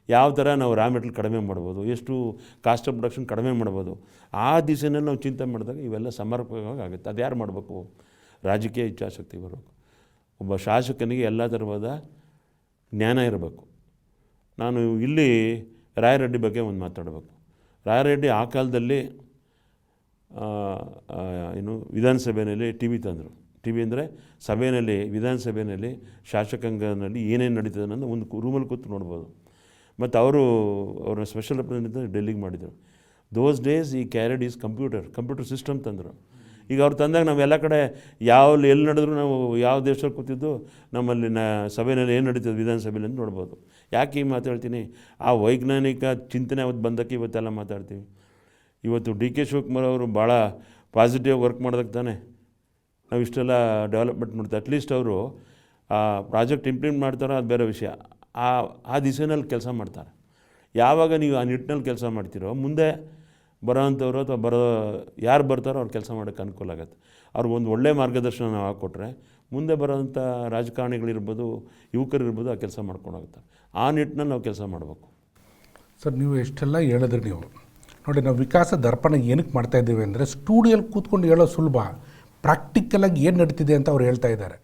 ಯಾವ ಥರ ನಾವು ರಾ ಮೆಟೀರಿಯಲ್ ಕಡಿಮೆ ಮಾಡ್ಬೋದು, ಎಷ್ಟು ಕಾಸ್ಟ್ ಆಫ್ ಪ್ರೊಡಕ್ಷನ್ ಕಡಿಮೆ ಮಾಡ್ಬೋದು, ಆ ದಿಸೆಯಲ್ಲಿ ನಾವು ಚಿಂತೆ ಮಾಡಿದಾಗ ಇವೆಲ್ಲ ಸಮರ್ಪಕವಾಗಿ ಆಗುತ್ತೆ. ಅದು ಯಾರು ಮಾಡಬೇಕು? ರಾಜಕೀಯ ಇಚ್ಛಾಶಕ್ತಿ ಬರಬೇಕು. ಒಬ್ಬ ಶಾಸಕನಿಗೆ ಎಲ್ಲ ಥರವಾದ ಜ್ಞಾನ ಇರಬೇಕು. ನಾನು ಇಲ್ಲಿ ರಾಯರೆಡ್ಡಿ ಬಗ್ಗೆ ಒಂದು ಮಾತಾಡಬೇಕು. ರಾಯರೆಡ್ಡಿ ಆ ಕಾಲದಲ್ಲಿ ವಿಧಾನಸಭೆಯಲ್ಲಿ ಟಿ ವಿ ತಂದರು. ಟಿ ವಿ ಅಂದರೆ ಸಭೆಯಲ್ಲಿ, ವಿಧಾನಸಭೆಯಲ್ಲಿ, ಶಾಸಕಾಂಗನಲ್ಲಿ ಏನೇನು ನಡೀತದೆ ಅನ್ನೋದು ಒಂದು ರೂಮಲ್ಲಿ ಕೂತು ನೋಡ್ಬೋದು. ಮತ್ತು ಅವ್ರನ್ನ ಸ್ಪೆಷಲ್ ರೆಪ್ರೆಸೆಂಟೇಟಿವ್ ಡೆಲ್ಲಿಗೆ ಮಾಡಿದರು. ದೋಸ್ ಡೇಸ್ ಈ ಕ್ಯಾರಿಡ್ ಈಸ್ ಕಂಪ್ಯೂಟರ್ ಸಿಸ್ಟಮ್ ತಂದರು. ಈಗ ಅವ್ರು ತಂದಾಗ ನಾವೆಲ್ಲ ಕಡೆ ಎಲ್ಲಿ ನಡೆದ್ರು ನಾವು ಯಾವ ದೇಶದಲ್ಲಿ ಕೂತಿದ್ದು ನಮ್ಮಲ್ಲಿ ಸಭೆಯಲ್ಲಿ ಏನು ನಡೀತದೆ ವಿಧಾನಸಭೆಯಲ್ಲಿ ಅಂತ ನೋಡ್ಬೋದು. ಯಾಕೆ ಈ ಮಾತಾಡ್ತೀನಿ, ಆ ವೈಜ್ಞಾನಿಕ ಚಿಂತನೆ ಅವತ್ತು ಬಂದಕ್ಕೆ ಇವತ್ತೆಲ್ಲ ಮಾತಾಡ್ತೀವಿ. ಇವತ್ತು ಡಿ ಕೆ ಶಿವಕುಮಾರ್ ಅವರು ಭಾಳ ಪಾಸಿಟಿವ್ ವರ್ಕ್ ಮಾಡೋದಕ್ಕೆ ತಾನೆ ನಾವು ಇಷ್ಟೆಲ್ಲ ಡೆವಲಪ್ಮೆಂಟ್ ಮಾಡ್ತೀವಿ. ಅಟ್ಲೀಸ್ಟ್ ಅವರು ಆ ಪ್ರಾಜೆಕ್ಟ್ ಇಂಪ್ಲಿಮೆಂಟ್ ಮಾಡ್ತಾರೋ ಅದು ಬೇರೆ ವಿಷಯ, ಆ ದಿಸೆಯಲ್ಲಿ ಕೆಲಸ ಮಾಡ್ತಾರೆ. ಯಾವಾಗ ನೀವು ಆ ನಿಟ್ಟಿನಲ್ಲಿ ಕೆಲಸ ಮಾಡ್ತೀರೋ, ಮುಂದೆ ಬರೋವಂಥವ್ರು ಅಥವಾ ಯಾರು ಬರ್ತಾರೋ ಅವ್ರು ಕೆಲಸ ಮಾಡೋಕ್ಕೆ ಅನುಕೂಲ ಆಗುತ್ತೆ. ಅವ್ರಿಗೊಂದು ಒಳ್ಳೆಯ ಮಾರ್ಗದರ್ಶನ ನಾವು ಹಾಕ್ಕೊಟ್ರೆ ಮುಂದೆ ಬರೋವಂಥ ರಾಜಕಾರಣಿಗಳಿರ್ಬೋದು, ಯುವಕರಿರ್ಬೋದು ಆ ಕೆಲಸ ಮಾಡ್ಕೊಂಡೋಗ್ತಾರೆ. ಆ ನಿಟ್ಟಿನಲ್ಲಿ ನಾವು ಕೆಲಸ ಮಾಡಬೇಕು. ಸರ್, ನೀವು ಎಷ್ಟೆಲ್ಲ ಹೇಳಿದ್ರಿ. ನೀವು ನೋಡಿ, ನಾವು ವಿಕಾಸ ದರ್ಪಣ ಏನಕ್ಕೆ ಮಾಡ್ತಾಯಿದ್ದೀವಿ ಅಂದರೆ ಸ್ಟುಡಿಯೋಲ್ಲಿ ಕೂತ್ಕೊಂಡು ಹೇಳೋ ಸುಲಭ, ಪ್ರಾಕ್ಟಿಕಲಾಗಿ ಏನು ನಡೀತಿದೆ ಅಂತ ಅವ್ರು ಹೇಳ್ತಾ ಇದ್ದಾರೆ.